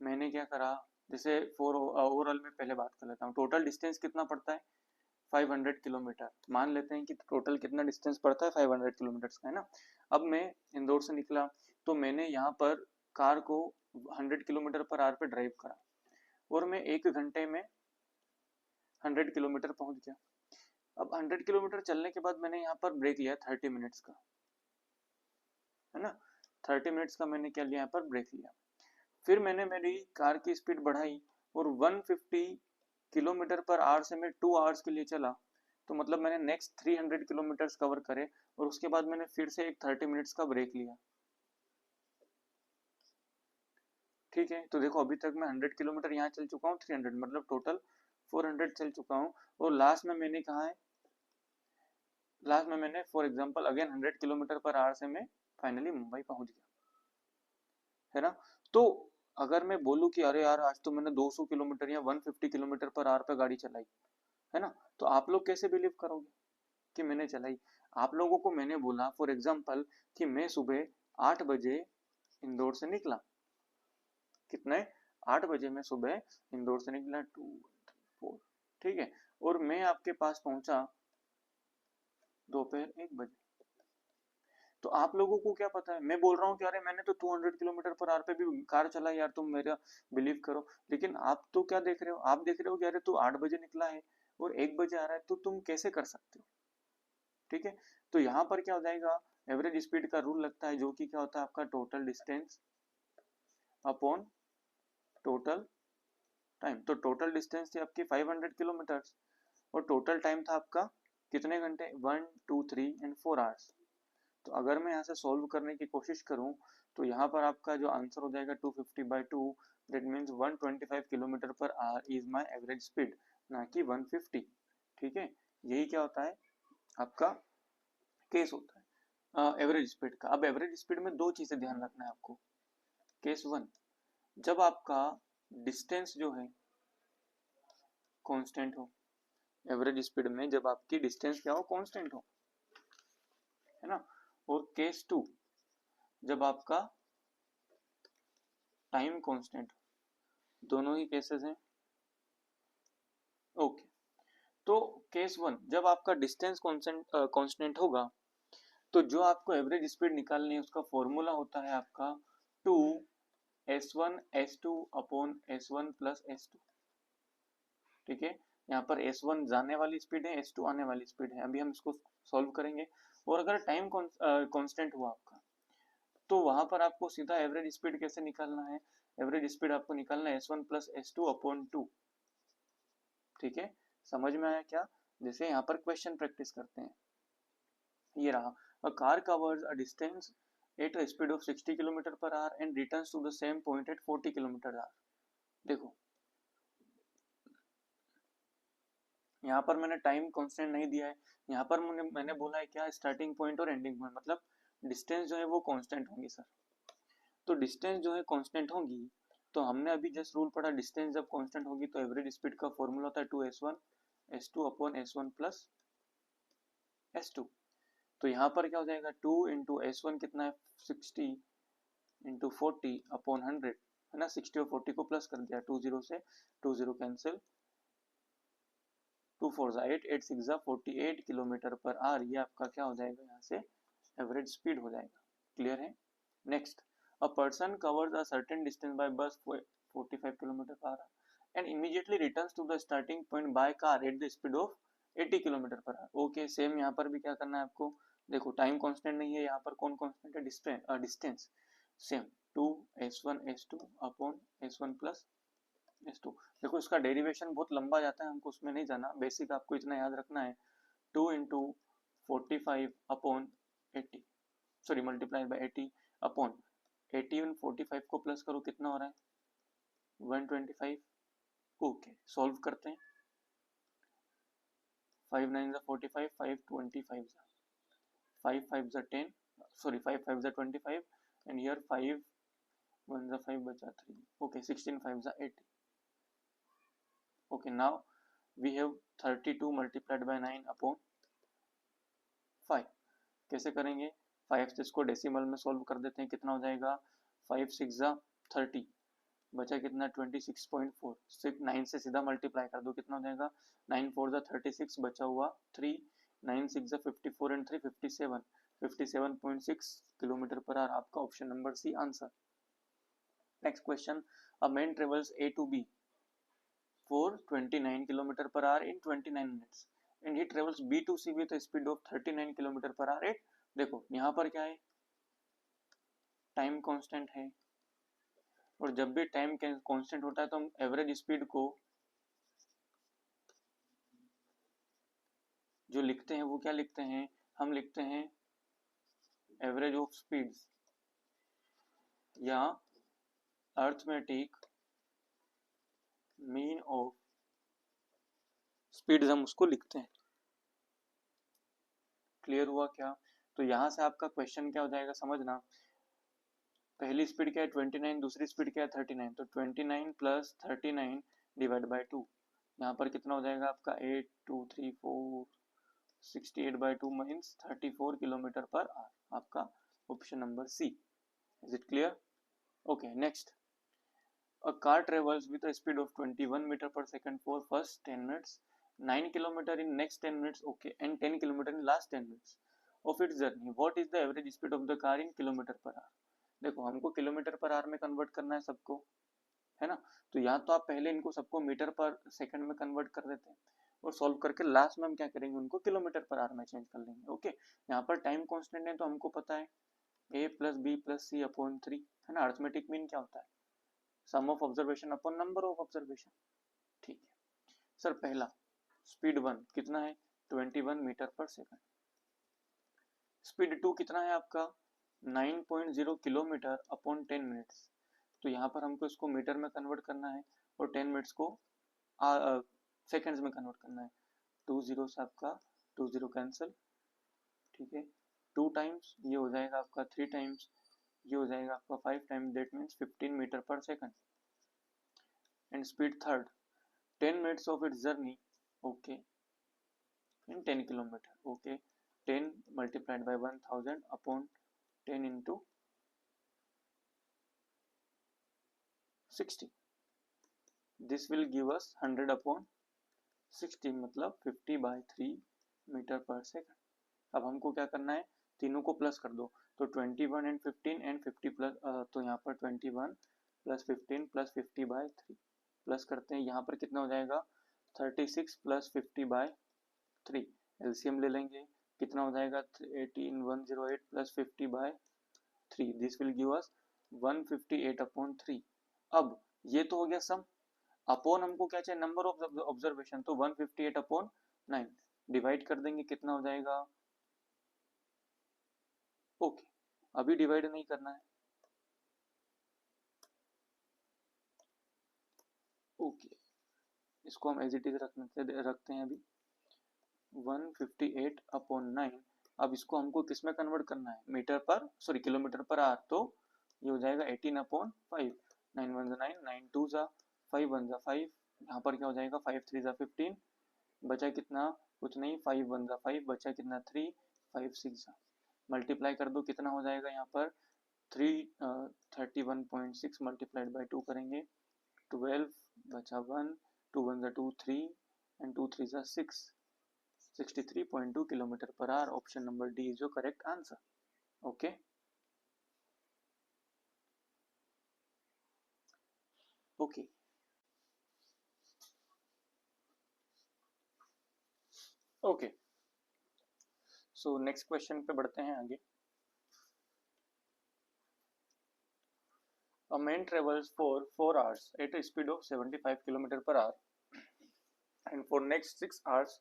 मैंने क्या करा, जैसे फोर ओवरऑल में पहले बात कर लेता हूँ, टोटल डिस्टेंस कितना पड़ता है, 500 किलोमीटर, मान लेते हैं कि टोटल कितना डिस्टेंस पड़ता है 500 किलोमीटर का, है ना। अब मैं इंदौर से निकला, तो मैंने यहाँ पर कार को 100 किलोमीटर पर आवर पे ड्राइव करा, और मैं 1 घंटे में 100 किलोमीटर पहुंच गया। अब 100 किलोमीटर चलने के बाद मैंने यहाँ पर ब्रेक लिया 30 मिनट्स का, है ना, 30 मिनट्स का मैंने क्या लिया, यहाँ पर ब्रेक लिया। फिर मैंने मेरी कार की स्पीड बढ़ाई और 150 किलोमीटर पर आवर से मैं 2 आवर्स के लिए चला, तो मतलब मैंने नेक्स्ट 300 किलोमीटर कवर करे, और उसके बाद मैंने फिर से एक 30 मिनट्स का ब्रेक लिया, ठीक है। तो देखो अभी तक मैं 100 किलोमीटर यहाँ चल चुका हूँ, 300 मतलब टोटल 400 चल चुका हूँ, और लास्ट में मैंने कहा है, लास्ट में मैंने for example again 100 kilometre per our से मैं फाइनली मुंबई पहुंच गया, है ना। तो अगर मैं बोलूं कि अरे यार आज तो मैंने 200 किलोमीटर या 150 किलोमीटर पर आवर पे गाड़ी चलाई, है ना, तो आप लोग कैसे बिलीव करोगे कि मैंने चलाई। आप लोगों को मैंने बोला फॉर एग्जांपल कि मैं सुबह 8 बजे इंदौर से निकला, कितने, 8 बजे मैं सुबह इंदौर से निकला, 2 4, ठीक है, और मैं आपके पास पहुंचा दोपहर 1 बजे। तो आप लोगों को क्या पता है, मैं बोल रहा हूँ कि अरे मैंने तो 200 किलोमीटर पर आवर पे भी कार चलाई यार, तुम मेरा बिलीव करो, लेकिन आप तो क्या देख रहे हो, आप देख रहे हो कि अरे तू 8 बजे निकला है और 1 बजे आ रहा है, तो तुम कैसे कर सकते हो, ठीक है। तो यहाँ पर क्या हो जाएगा, एवरेज स्पीड का रूल लगता है, जो कि क्या होता है आपका total distance upon total time. तो टोटल डिस्टेंस थी आपकी 500 किलोमीटर, और टोटल टाइम था आपका कितने घंटे, 1 2 3 एंड 4 आवर्स। तो अगर मैं यहाँ से सॉल्व करने की कोशिश करूँ, तो यहाँ पर आपका जो आंसर हो जाएगा 250/2, that means 125 kilometre per our is my average speed, ना कि 150, ठीक है। यही क्या होता है आपका केस होता है एवरेज स्पीड का। अब एवरेज स्पीड में दो चीजें ध्यान रखना है आपको। केस 1, जब आपका डिस्टेंस जो है कांस्टेंट हो, एवरेज स्पीड में जब आपकी डिस्टेंस क्या हो, कांस्टेंट हो, है ना। और केस 2 जब आपका टाइम कांस्टेंट, दोनों ही केसेस हैं। ओके, तो केस 1 जब आपका डिस्टेंस कांस्टेंट होगा, तो जो आपको एवरेज स्पीड निकालनी है उसका फॉर्मूला होता है आपका 2s1 s2 upon s1 plus s2। ठीक है, यहाँ पर s1 जाने वाली स्पीड है, s2 आने वाली स्पीड है। अभी हम इसको सॉल्व करेंगे। और अगर टाइम कांस्टेंट हुआ आपका, तो वहां पर आपको सीधा एवरेज स्पीड कैसे निकालना है, एवरेज स्पीड आपको निकालना है s1 प्लस s2 अपॉन 2। ठीक है, समझ में आया क्या? जैसे यहाँ पर क्वेश्चन प्रैक्टिस करते हैं। ये रहा, a car covers a distance at a speed of 60 km per hour and returns to the same point at 40 km hour। देखो यहाँ पर मैंने टाइम कांस्टेंट नहीं दिया है, यहाँ पर मैंने बोला है क्या, स्टार्टिंग पॉइंट और एंडिंग पॉइंट, मतलब डिस्टेंस जो है वो कांस्टेंट होंगी सर। तो डिस्टेंस जो है कांस्टेंट होगी, तो हमने अभी जस्ट रूल पढ़ा, डिस्टेंस जब कांस्टेंट होगी तो एवरेज स्पीड का फॉर्मूला होता है 2s1 s2 upon s1 plus s2। तो यहाँ पर क्या हो जाएगा, 2 इंटू s1 कितना है 60 इंटू 40 अपॉन 100, है ना। 60 और 40 को प्लस कर दिया, 2 0 से 2 0 कैंसिल, 2 4 8 8 6 48 किलोमीटर पर आवर। ये आपका क्या हो जाएगा, यहाँ से एवरेज स्पीड हो जाएगा। क्लियर है? Next, a person covers a certain distance by bus 45 kilometre per hour and immediately returns to the starting point by car at the speed of 80 kilometre per hour. Okay, same यहाँ पर भी क्या करना है आपको, देखो time constant नहीं है, यहाँ पर कौन कांस्टेंट है, distance. Same 2s1 s2 upon s1 plus s2। देखो इसका डेरिवेशन बहुत लंबा जाता है, हमको उसमें नहीं जाना, बेसिक आपको इतना याद रखना है, 2 into 45 upon 80, sorry multiply by 80 upon 80 और 45 को प्लस करो, कितना हो रहा है 125। ओके, सॉल्व करते हैं। 5 9 45, 5 25 5 5 10, सॉरी 5 5 25 एंड हियर 5 1 5 बचा 3। Okay, 16 5 80। Okay, now we have 32 multiplied by 9 upon 5। कैसे करेंगे, 5 से इसको डेसिमल में सॉल्व कर देते हैं, कितना हो जाएगा 5 6 30, बचा कितना 26.4। 9 से सीधा मल्टीप्लाई कर दो, कितना हो जाएगा 9 4 36, बचा हुआ 3, 9 6 54 एंड 3 57, 57.6 किलोमीटर पर आवर। आपका option number C answer. Next question, a man travels A to B for 29 km per hour in 29 minutes and he travels B to C with a speed of 39 km per hour at, देखो यहाँ पर क्या है, time constant है, और जब भी time constant होता है तो हम एवरेज स्पीड को जो लिखते हैं वो क्या लिखते हैं, हम लिखते हैं एवरेज ऑफ स्पीड्स या अर्थमेटिक मीन ऑफ स्पीड्स, हम उसको लिखते हैं। क्लियर हुआ क्या? तो यहाँ से आपका क्वेश्चन क्या हो जाएगा समझना, पहली स्पीड क्या है 29, दूसरी स्पीड क्या है 39, तो 29 प्लस 39 डिवाइड बाय 2, यहाँ पर कितना हो जाएगा आपका 8 2 3 4 68 by 2 means 34 kilometre per hour. आपका option number C. Is it clear? Okay, next, a car travels with a speed of 21 meter per second for first 10 minutes, 9 kilometer in next 10 minutes, okay, and 10 kilometer in last 10 minutes of its journey. What is the average speed of the car in kilometer per hour? देखो हमको kilometre per our में convert करना है सबको, है ना। तो या तो आप पहले इनको सबको मीटर पर सेकंड में कन्वर्ट कर देते हैं और सॉल्व करके लास्ट में हम क्या करेंगे, उनको किलोमीटर पर आवर में चेंज कर लेंगे। ओके, यहाँ पर टाइम कांस्टेंट है तो हमको पता है a plus b plus c upon 3, है ना। अर्थमेटिक मीन क्या होता है, sum of observation upon number of observation. ठीक है सर, पहला स्पीड 1 कितना है 21 मीटर पर सेकंड, स्पीड 2 कितना है आपका 9.0 किलोमीटर अपॉन 10 मिनट्स। तो यहाँ पर हमको इसको मीटर में कन्वर्ट करना है और 10 मिनट्स को सेकंड्स में कन्वर्ट करना है। 2 जीरो से आपका 2 जीरो कैंसिल, ठीक है, 2 टाइम्स ये हो जाएगा आपका 3 टाइम्स, ये हो जाएगा आपका 5 times, that means 15 metre per second. And speed third 10 minutes of its journey, okay, in 10 kilometer. Okay, 10 multiplied by 1000 upon 10 into 60. This will give us 100 upon 60 मतलब 50 by 3 मीटर पर सेकंड. अब हमको क्या करना है, तीनों को प्लस कर दो. तो 21 एंड 15 एंड 50 प्लस, तो यहाँ पर 21 प्लस 15 प्लस 50 बाय 3 प्लस करते हैं. यहाँ पर कितना हो जाएगा, 36 प्लस 50 बाय 3. एलसीएम ले लेंगे, कितना हो जाएगा, 18108 plus 50 by 3. This will give us 158 upon 3. अब ये तो हो गया सम. अपॉन हमको क्या चाहिए, नंबर ऑफ ऑब्जर्वेशन. तो 158 अपॉन 9 डिवाइड कर देंगे, कितना हो जाएगा. ओके, अभी डिवाइड नहीं करना है. ओके, इसको हम एज इट इज रखते हैं अभी. 158 अपॉन 9. अब इसको हमको किस में कन्वर्ट करना है, मीटर पर, सॉरी किलोमीटर पर आवर. तो ये हो जाएगा 18 अपॉन 5. 9 1 9, 9 2 5 1 5. यहाँ पर क्या हो जाएगा, 5 3 15. बचा कितना, कुछ नहीं, 5 1 5. बचा कितना, 3 5 6. मल्टीप्लाई कर दो, कितना हो जाएगा यहाँ पर 31.6 मल्टीप्लाइड बाई 2 करेंगे 12. बचा 1, 2 1 2 3 and 2 3 6. 63.2 kilometre per hour. Option number D is your correct answer. Okay, okay. Okay, so next question पे बढ़ते हैं आगे. A man travels for 4 hours at a speed of 75 km per hour and for next 6 hours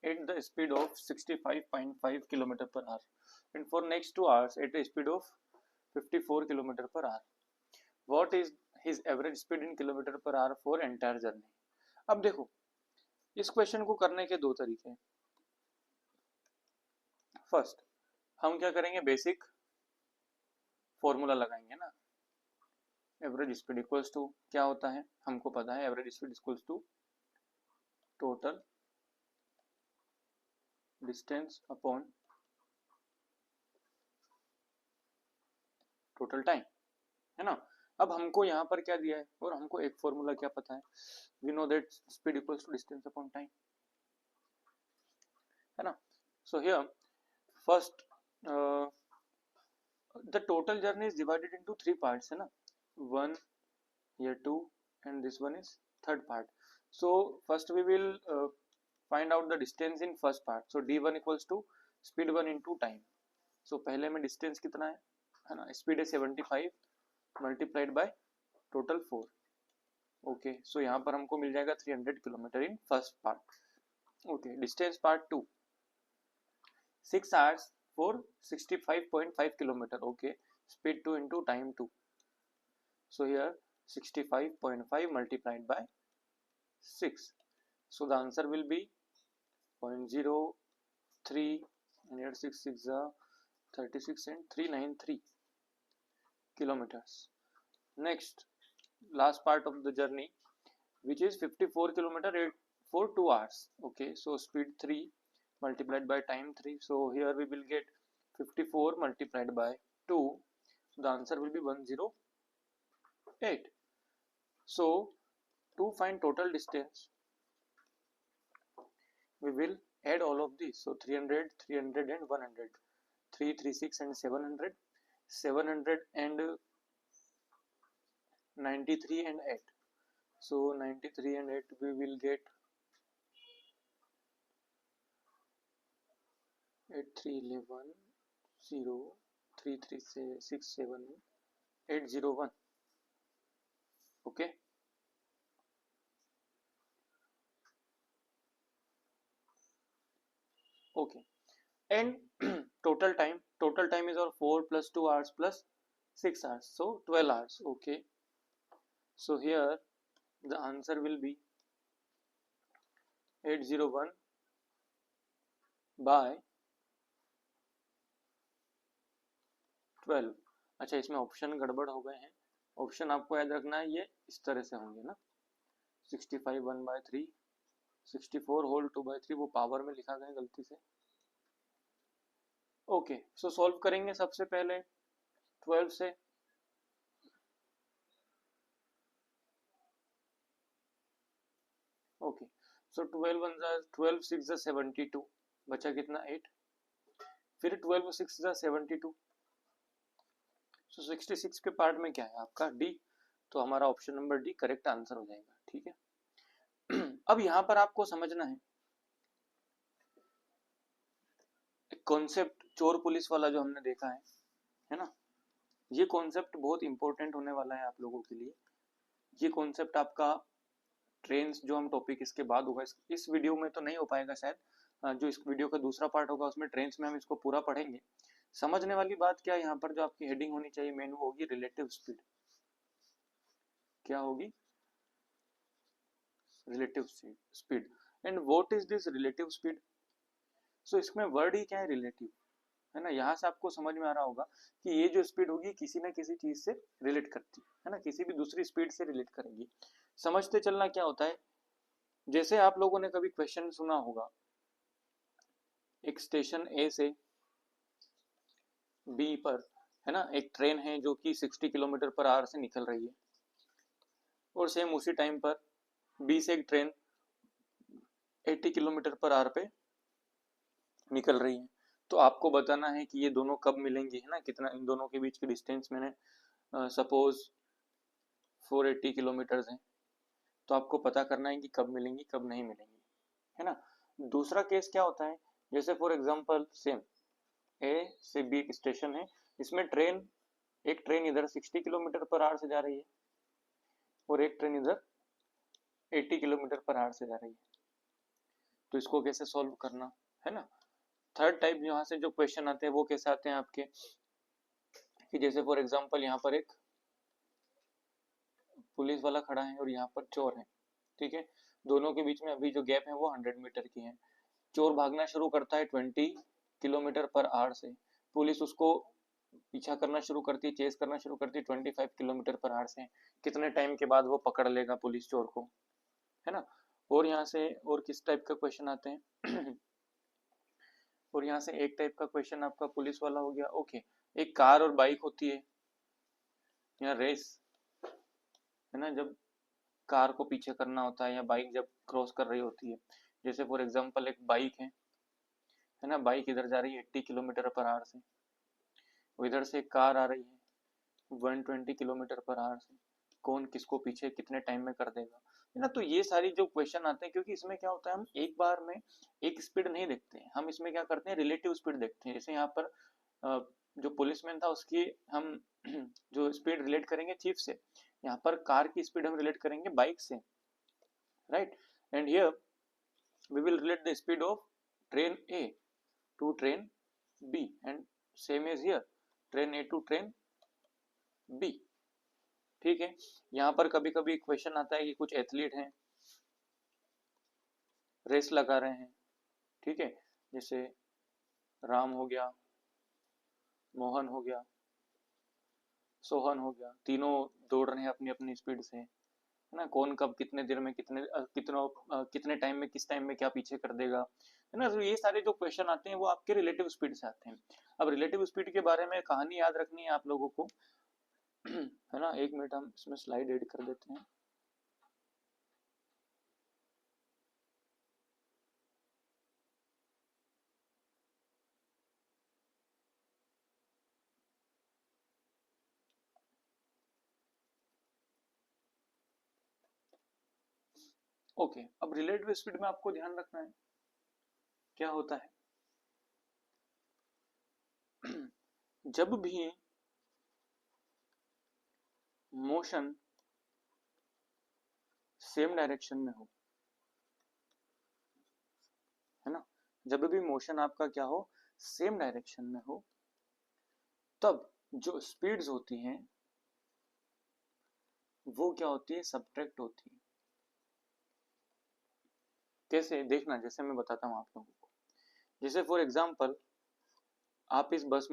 at the speed of 65.5 km per hour and for next 2 hours at a speed of 54 km per hour. What is his average speed in kilometer per hour for entire journey? अब देखो, इस question को करने के दो तरीके हैं. First, हम क्या करेंगे, बेसिक फॉर्मूला लगाएंगे ना. एवरेज स्पीड इक्वल्स टू क्या होता है, हमको पता है, average speed equals to total distance upon total time, है ना. अब हमको यहाँ पर क्या दिया है, और हमको एक फॉर्मूला क्या पता है, we know that speed equals to distance upon time, है ना. So here first the total journey is divided into 3 parts, है ना. 1 here 2 and this one is third part. So first we will find out the distance in first part. So d1 equals to speed 1 into time. So पहले में distance कितना है ना, speed है 75 multiplied by total 4. Okay, so यहाँ पर हमको मिल जाएगा 300 kilometre in first part. Okay, distance part 2, 6 hours for 65.5 kilometer. Okay, speed 2 into time 2. So here 65.5 multiplied by 6. So the answer will be 0.03 and here 6 6 36 and 393 kilometers. Next, last part of the journey, which is 54 kilometer for 2 hours. Okay, so speed 3 multiplied by time 3. So here we will get 54 multiplied by 2. The answer will be 108. So to find total distance, we will add all of these. So 300, 300 and 100, 336 and 700, 700 and 93 and 8. So 93 and 8 we will get 8311 0 3367 801. Okay, okay. And total time is our 4 plus 2 hours plus 6 hours, so 12 hours. Okay, so here the answer will be 801 by 12. अच्छा, इसमें option गड़बड़ हो गए हैं. Option आपको याद रखना है, ये इस तरह से होंगे ना, 65 1 by 3, 64 होल 2/3, वो पावर में लिखा गया गलती से। ओके, सो सॉल्व करेंगे सबसे पहले 12 से। ओके, सो 12 6 जा 72, बचा कितना 8, फिर 12 6 जा 72, सो 66 के पार्ट में क्या है आपका डी, तो हमारा option number D correct answer हो जाएगा। ठीक है। अब यहाँ पर आपको समझना है कॉन्सेप्ट चोर पुलिस वाला जो हमने देखा है ना, ये कॉन्सेप्ट बहुत इंपॉर्टेंट होने वाला है आप लोगों के लिए। ये कॉन्सेप्ट आपका ट्रेन्स जो हम टॉपिक इसके बाद होगा, इस वीडियो में तो नहीं हो पाएगा शायद, जो इस वीडियो का दूसरा पार्ट होगा उसमें ट्रेन्स में हम इसको पूरा पढ़ेंगे। समझने वाली बात क्या है यहाँ पर, जो आपकी हेडिंग होनी चाहिए मेन, वो होगी रिलेटिव स्पीड। क्या होगी? Relative speed. And what is this relative speed? So इसमें वर्ड ही क्या है, रिलेटिव, है ना। यहाँ से आपको समझ में आ रहा होगा कि ये जो स्पीड होगी किसी ना किसी चीज से रिलेट करती है ना, किसी भी दूसरी स्पीड से रिलेट करेगी। समझते चलना क्या होता है, जैसे आप लोगों ने कभी क्वेश्चन सुना होगा, एक स्टेशन ए से बी पर, है ना, एक ट्रेन है जो कि 60 किलोमीटर पर आवर से निकल रही है, और सेम उसी टाइम पर बी से एक ट्रेन 80 किलोमीटर पर आवर पे निकल रही है। तो आपको बताना है कि ये दोनों कब मिलेंगी, है ना, कितना इन दोनों के बीच की डिस्टेंस मैंने सपोज 480 किलोमीटर है, तो आपको पता करना है कि कब मिलेंगी कब नहीं मिलेंगी, है ना। दूसरा केस क्या होता है, जैसे फॉर एग्जांपल सेम ए से बी स्टेशन है, इसमें एक ट्रेन इधर 60 किलोमीटर पर आवर से जा रही है और एक ट्रेन इधर 80 किलोमीटर पर आवर से जा रही है, तो इसको कैसे सॉल्व करना, है ना। थर्ड टाइप यहाँ से जो क्वेश्चन आते हैं वो कैसे आते हैं आपके, कि जैसे फॉर एग्जांपल यहाँ पर एक पुलिस वाला खड़ा है और यहाँ पर चोर है, ठीक है, दोनों के बीच में अभी जो गैप है वो 100 मीटर की है। चोर भागना शुरू करता है 20 किलोमीटर पर आवर से, पुलिस उसको पीछा करना शुरू करती है, चेस करना शुरू करती है 25 किलोमीटर पर आवर से। कितने टाइम के बाद वो पकड़ लेगा पुलिस चोर को, है ना। और यहाँ से और किस टाइप का क्वेश्चन आते हैं और यहाँ से एक टाइप का क्वेश्चन आपका पुलिस वाला हो गया। ओके, एक कार और बाइक होती है या रेस, है ना, जब कार को पीछे करना होता है या बाइक जब क्रॉस कर रही होती है, जैसे फॉर एग्जांपल एक बाइक है ना, बाइक इधर जा रही है 80 किलोमीटर पर आवर से, इधर से एक कार आ रही है 120 किलोमीटर पर आवर से, कौन किसको पीछे कितने टाइम में कर देगा, है ना। तो ये सारी जो क्वेश्चन आते हैं, क्योंकि इसमें क्या होता है, हम एक बार में एक स्पीड नहीं देखते हैं, हम इसमें क्या करते हैं, रिलेटिव स्पीड देखते हैं। जैसे यहाँ पर जो पुलिसमैन था उसकी हम जो स्पीड रिलेट करेंगे चीफ से, यहाँ पर कार की स्पीड हम रिलेट करेंगे बाइक से, right. And here we will relate the speed of train A to train B, and same as here train A to train B। ठीक है, यहाँ पर कभी कभी क्वेश्चन आता है कि कुछ एथलीट हैं, रेस लगा रहे हैं, ठीक है, जैसे राम हो गया, मोहन हो गया, सोहन हो गया, तीनों दौड़ रहे हैं अपनी अपनी स्पीड से, है ना, कौन कब कितने देर में कितने टाइम में किस टाइम में क्या पीछे कर देगा, है ना। तो ये सारे जो क्वेश्चन आते हैं वो आपके रिलेटिव स्पीड से आते हैं। अब रिलेटिव स्पीड के बारे में कहानी याद रखनी है आप लोगों को, है ना। एक मिनट, हम इसमें स्लाइड एड कर देते हैं। ओके, अब रिलेटिव स्पीड में आपको ध्यान रखना है क्या होता है, जब भी मोशन सेम डायरेक्शन में हो, है ना, जब भी मोशन आपका क्या हो, सेम डायरेक्शन में हो, तब जो स्पीड्स होती हैं वो क्या होती है, सब्ट्रैक्ट होती है। कैसे देखना, जैसे मैं बताता हूँ आप लोगों को, जैसे फॉर एग्जांपल आप इस बस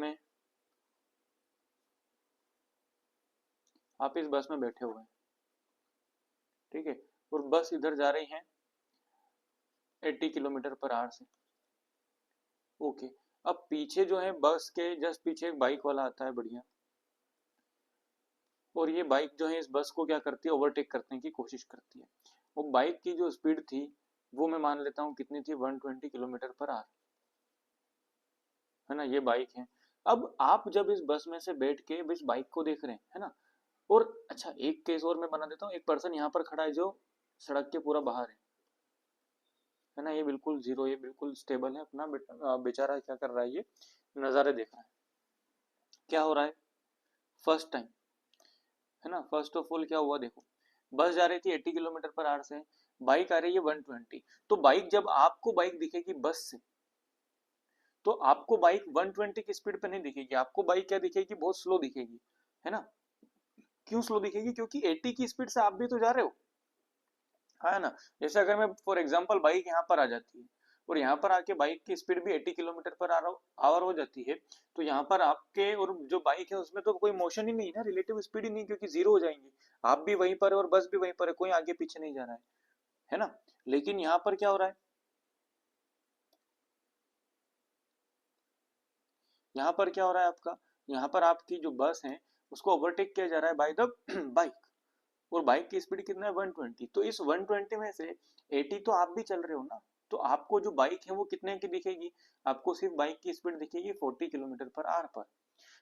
में बैठे हुए हैं, ठीक है, और बस इधर जा रही है 80 किलोमीटर पर आवर से। ओके, अब पीछे जो है बस के जस्ट पीछे एक बाइक वाला आता है बढ़िया, और ये बाइक जो है इस बस को क्या करती है, ओवरटेक करने की कोशिश करती है। वो बाइक की जो स्पीड थी वो मैं मान लेता हूँ कितनी थी, 120 किलोमीटर पर आवर, है ना, ये बाइक है। अब आप जब इस बस में से बैठ के इस बाइक को देख रहे हैं, है ना, और अच्छा एक केस और मैं बना देता हूँ, एक पर्सन यहाँ पर खड़ा है जो सड़क के पूरा बाहर है ना, ये बिल्कुल जीरो, ये बिल्कुल स्टेबल है अपना, बेचारा क्या कर रहा है, ये नज़ारे देख रहा है। क्या हो रहा है, फर्स्ट टाइम, है ना, फर्स्ट ऑफ ऑल क्या हुआ, देखो बस जा रही थी 80 किलोमीटर पर आवर से, बाइक आ रही है 120। तो बाइक जब आपको बाइक दिखेगी बस से, तो आपको बाइक 120 की स्पीड पे नहीं दिखेगी, आपको बाइक क्या दिखेगी, बहुत स्लो दिखेगी, है ना। क्यों स्लो दिखेगी, क्योंकि 80 की स्पीड से आप भी तो जा रहे हो, है ना। जैसे अगर मैं फॉर एग्जांपल बाइक यहाँ पर आ जाती है और यहाँ पर आके बाइक की स्पीड भी 80 किलोमीटर पर आवर हो जाती है, तो यहाँ पर आपके और जो बाइक है उसमें तो कोई मोशन ही नहीं है ना, रिलेटिव स्पीड ही नहीं, क्योंकि जीरो हो जाएंगे। आप भी वहीं पर है और बस भी वहीं पर है, कोई आगे पीछे नहीं जा रहा है ना। लेकिन यहाँ पर क्या हो रहा है, यहाँ पर क्या हो रहा है आपका, यहाँ पर आपकी जो बस है उसको ओवरटेक किया जा रहा है बाय द बाइक, और बाइक की स्पीड कितना है, 120। तो इस 120 में से 80 तो आप भी चल रहे हो ना, तो आपको जो बाइक है वो कितने की दिखेगी, आपको सिर्फ बाइक की स्पीड दिखेगी 40 किलोमीटर पर आवर पर।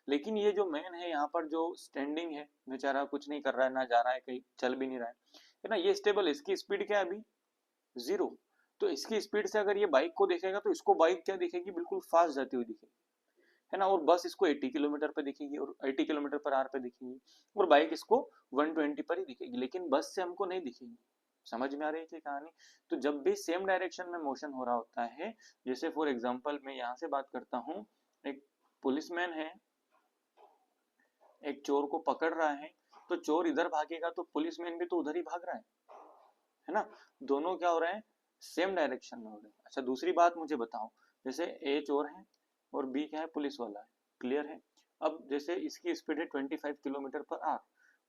लेकिन ये जो मैन है यहाँ पर जो स्टैंडिंग है, बेचारा कुछ नहीं कर रहा है, ना जा रहा है कहीं, चल भी नहीं रहा है ना, ये स्टेबल, इसकी स्पीड क्या है अभी, जीरो। तो इसकी स्पीड से अगर ये बाइक को देखेगा तो इसको बाइक क्या दिखेगी, बिल्कुल फास्ट जाती हुई दिखेगी, है ना, और बस इसको 80 किलोमीटर पे दिखेगी और 80 किलोमीटर पर आवर पे दिखेगी, और बाइक इसको 120 पर ही दिखेगी, लेकिन बस से हमको नहीं दिखेगी। समझ में आ रही है कि कहानी। तो जब भी सेम डायरेक्शन में मोशन हो रहा होता है, जैसे फॉर एग्जांपल मैं यहाँ से बात करता हूँ, एक पुलिसमैन है, एक चोर को पकड़ रहा है, तो चोर इधर भागेगा तो पुलिसमैन भी तो उधर ही भाग रहा है ना, दोनों क्या हो रहे हैं, सेम डायरेक्शन में हो रहे हैं। अच्छा दूसरी बात मुझे बताओ, जैसे ए चोर है और बी क्या है, पुलिस वाला है, क्लियर है। अब जैसे इसकी स्पीड है 25 किलोमीटर पर आवर,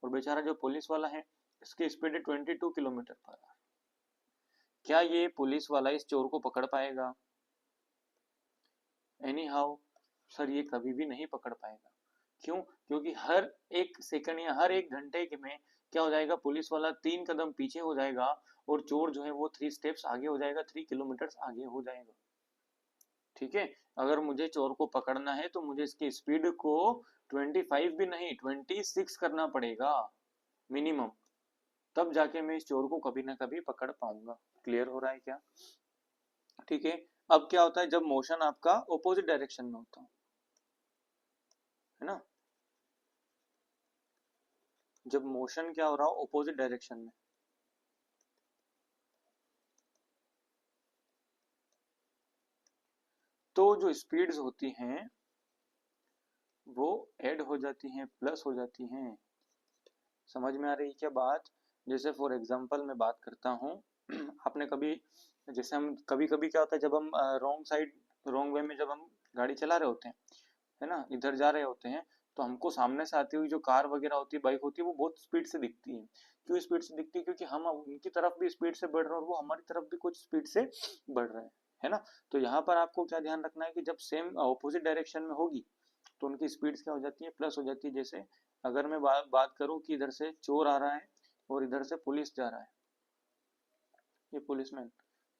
और बेचारा जो पुलिस वाला है इसकी स्पीड है 22 किलोमीटर पर आवर, क्या ये पुलिस वाला इस चोर को पकड़ पाएगा, एनी हाउ, सर ये कभी भी नहीं पकड़ पाएगा। क्यों, क्योंकि हर एक सेकंड या हर एक घंटे के में क्या हो जाएगा, पुलिस वाला 3 कदम पीछे हो जाएगा और चोर जो है वो 3 स्टेप्स आगे हो जाएगा, 3 किलोमीटर आगे हो जाएगा। ठीक है, अगर मुझे चोर को पकड़ना है तो मुझे इसकी स्पीड को 25 भी नहीं 26 करना पड़ेगा मिनिमम, तब जाके मैं इस चोर को कभी ना कभी पकड़ पाऊंगा। क्लियर हो रहा है क्या, ठीक है। अब क्या होता है जब मोशन आपका ऑपोजिट डायरेक्शन में होता है ना, जब मोशन क्या हो रहा हो ऑपोजिट डायरेक्शन में, तो जो स्पीड्स होती हैं वो ऐड हो जाती हैं, प्लस हो जाती हैं। समझ में आ रही है क्या बात। जैसे फॉर एग्जांपल मैं बात करता हूँ आपने कभी, जैसे हम कभी कभी क्या होता है जब हम रॉन्ग साइड, रॉन्ग वे में जब हम गाड़ी चला रहे होते हैं, है ना, इधर जा रहे होते हैं, तो हमको सामने से आती हुई जो कार वगैरह होती है, बाइक होती है, वो बहुत स्पीड से दिखती है। क्यों स्पीड से दिखती है, क्योंकि हम उनकी तरफ भी स्पीड से बढ़ रहे हैं और वो हमारी तरफ भी कुछ स्पीड से बढ़ रहे हैं, है ना। तो यहाँ पर आपको क्या ध्यान रखना है कि जब सेम ऑपोजिट डायरेक्शन में होगी तो उनकी स्पीड्स क्या हो जाती है, प्लस हो जाती है। जैसे अगर मैं बात करूं कि इधर से चोर आ रहा है और इधर से पुलिस जा रहा है, ये पुलिसमैन,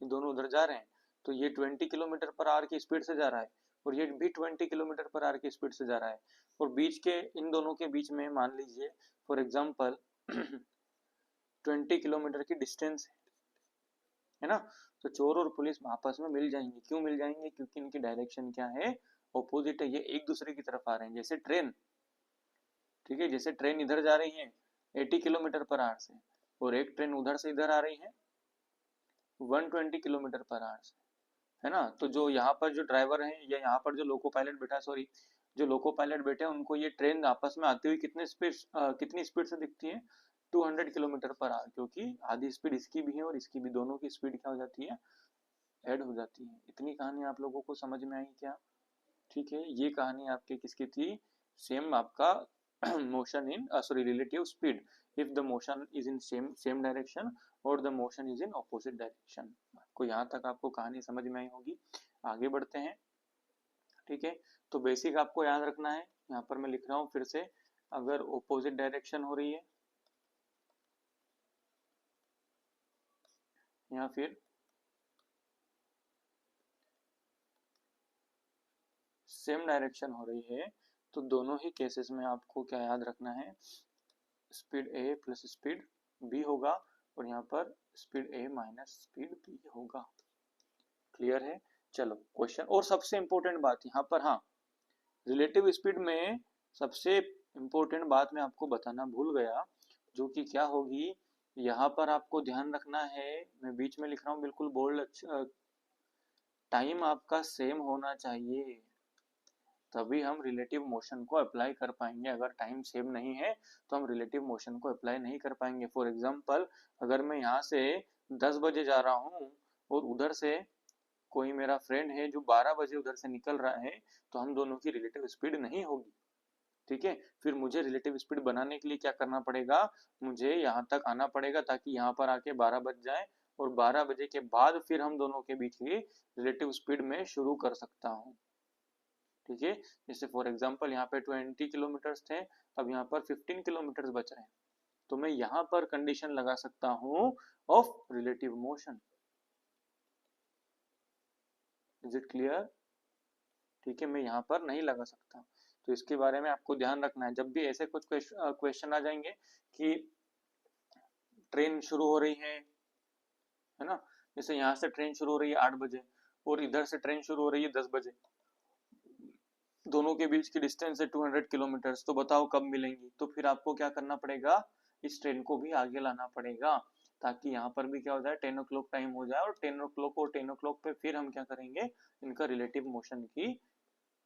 ये दोनों उधर जा रहे हैं, तो ये 20 किलोमीटर पर आवर की स्पीड से जा रहा है और ये भी 20 किलोमीटर पर आवर की स्पीड से जा रहा है, और बीच के इन दोनों के बीच में मान लीजिए फॉर एग्जाम्पल 20 किलोमीटर की डिस्टेंस है ना। तो चोर और पुलिस आपस में मिल जाएंगे, क्यों मिल जाएंगे, क्योंकि इनकी डायरेक्शन क्या है, ऑपोजिट है, ये एक दूसरे की तरफ आ रहे हैं। जैसे ट्रेन, ठीक है, जैसे ट्रेन इधर जा रही है 80 किलोमीटर पर आवर से, और एक ट्रेन उधर से इधर आ रही है 120 किलोमीटर पर आवर से, है ना। तो जो यहाँ पर जो ड्राइवर है या यहाँ पर जो लोको पायलट बैठा, सॉरी, जो लोको पायलट बैठे हैं उनको ये ट्रेन आपस में आती हुई कितनी स्पीड से दिखती है, 200 किलोमीटर पर आवर, क्योंकि आधी स्पीड इसकी भी है और इसकी भी, दोनों की स्पीड क्या हो जाती है, ऐड हो जाती है। इतनी कहानी आप लोगों को समझ में आई क्या, ठीक है। ये कहानी आपके किसकी थी, सेम आपका motion in sorry relative speed if the motion is in same direction or the motion is in opposite direction। को यहाँ तक आपको कहानी समझ में आई होगी। आगे बढ़ते हैं। ठीक है, तो बेसिक आपको याद रखना है, यहाँ पर मैं लिख रहा हूँ फिर से, अगर ऑपोजिट डायरेक्शन हो रही है या फिर सेम डायरेक्शन हो रही है, तो दोनों ही केसेस में आपको क्या याद रखना है, स्पीड ए प्लस स्पीड बी होगा और यहाँ पर स्पीड ए माइनस स्पीड बी होगा। क्लियर है? चलो क्वेश्चन, और सबसे इंपॉर्टेंट बात यहाँ पर, हाँ, रिलेटिव स्पीड में सबसे इंपॉर्टेंट बात मैं आपको बताना भूल गया, जो कि क्या होगी, यहाँ पर आपको ध्यान रखना है, मैं बीच में लिख रहा हूँ बिल्कुल बोल्ड, टाइम आपका सेम होना चाहिए, तभी हम रिलेटिव मोशन को अप्लाई कर पाएंगे। अगर टाइम सेम नहीं है तो हम रिलेटिव मोशन को अप्लाई नहीं कर पाएंगे। फॉर एग्जांपल, अगर मैं यहाँ से 10 बजे जा रहा हूँ और उधर से कोई मेरा फ्रेंड है जो 12 बजे उधर से निकल रहा है, तो हम दोनों की रिलेटिव स्पीड नहीं होगी। ठीक है, फिर मुझे रिलेटिव स्पीड बनाने के लिए क्या करना पड़ेगा, मुझे यहाँ तक आना पड़ेगा ताकि यहाँ पर आके 12 बज जाए, और 12 बजे के बाद फिर हम दोनों के बीच की रिलेटिव स्पीड में शुरू कर सकता हूँ। ठीक है, जैसे फॉर एग्जांपल यहाँ पे 20 किलोमीटर थे, अब यहाँ पर 15 किलोमीटर बच रहे हैं, तो मैं यहाँ पर कंडीशन लगा सकता हूँ of relative motion. Is it clear? ठीक है, मैं यहाँ पर नहीं लगा सकता, तो इसके बारे में आपको ध्यान रखना है। जब भी ऐसे कुछ क्वेश्चन आ जाएंगे कि ट्रेन शुरू हो रही है ना, जैसे यहाँ से ट्रेन शुरू हो रही है 8 बजे और इधर से ट्रेन शुरू हो रही है 10 बजे, दोनों के बीच की डिस्टेंस है 200 किलोमीटर, तो बताओ कब मिलेंगी, तो फिर आपको क्या करना पड़ेगा, इस ट्रेन को भी आगे लाना पड़ेगा, ताकि यहाँ पर भी क्या हो जाए, 10 ओ क्लॉक टाइम हो जाए, और 10 ओ क्लॉक और 10 ओ क्लॉक पे फिर हम क्या करेंगे, इनका रिलेटिव मोशन की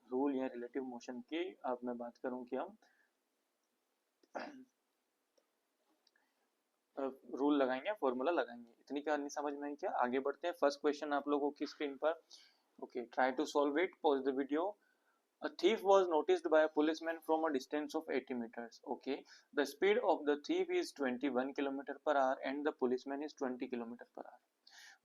रूल या रिलेटिव मोशन की, अब मैं बात करूं कि हम रूल लगाएंगे, फॉर्मूला लगाएंगे। इतनी कहानी समझ में आई क्या? आगे बढ़ते हैं। फर्स्ट क्वेश्चन आप लोगों की स्क्रीन पर, okay, try to solve it, pause the video. A thief was noticed by a policeman from a distance of 80 meters. Okay, the speed of the thief is 21 km per hour and the policeman is 20 km per hour.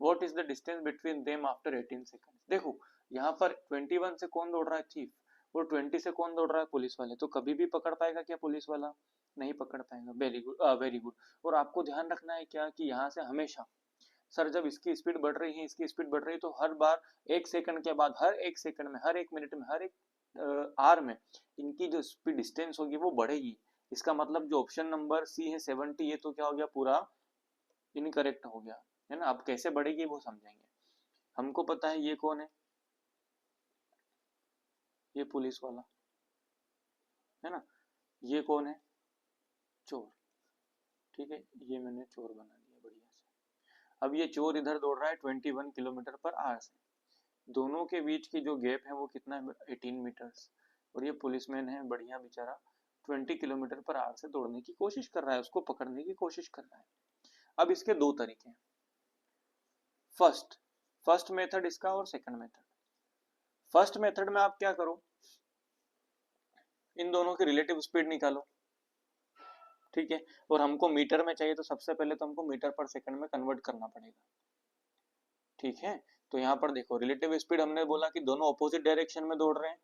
What is the distance between them after 18 seconds? देखो यहाँ पर 21 से कौन दौड़ रहा है, thief, और 20 से कौन दौड़ रहा है, पुलिस वाले, तो कभी भी पकड़ पाएगा क्या पुलिस वाला? नहीं पकड़ पाएगा। Very good, very good. और आपको ध्यान रखना है क्या, कि यहाँ से हमेशा, सर जब इसकी स्पीड बढ़ रही है, इसकी स्पीड बढ़ रही है, तो हर बार 1 सेकंड के बाद, हर 1 सेकंड में, हर 1 मिनट में, हर एक आर में इनकी जो स्पीड डिस्टेंस होगी वो बढ़ेगी। इसका मतलब जो ऑप्शन नंबर सी है 70, ये तो क्या हो गया, पूरा इनकरेक्ट हो गया, है ना। अब कैसे बढ़ेगी वो समझेंगे। हमको पता है ये कौन है, ये पुलिस वाला है ना, ये कौन है, चोर। ठीक है, ये मैंने चोर बना दिया बढ़िया से। अब ये चोर इधर दौड़ रहा है 21 किलोमीटर पर आवर से, दोनों के बीच की जो गैप है वो कितना है, 18 मीटर्स, और ये पुलिसमैन है बढ़िया बेचारा, 20 किलोमीटर पर आवर से दौड़ने की कोशिश कर रहा है, उसको पकड़ने की कोशिश कर रहा है। अब इसके दो तरीके हैं, फर्स्ट मेथड इसका और सेकंड मेथड। फर्स्ट मेथड में आप क्या करो, इन दोनों की रिलेटिव स्पीड निकालो। ठीक है, और हमको मीटर में चाहिए, तो सबसे पहले तो हमको मीटर पर सेकंड में कन्वर्ट करना पड़ेगा। ठीक है, तो यहाँ पर देखो, रिलेटिव स्पीड हमने बोला कि दोनों ऑपोजिट डायरेक्शन में दौड़ रहे हैं,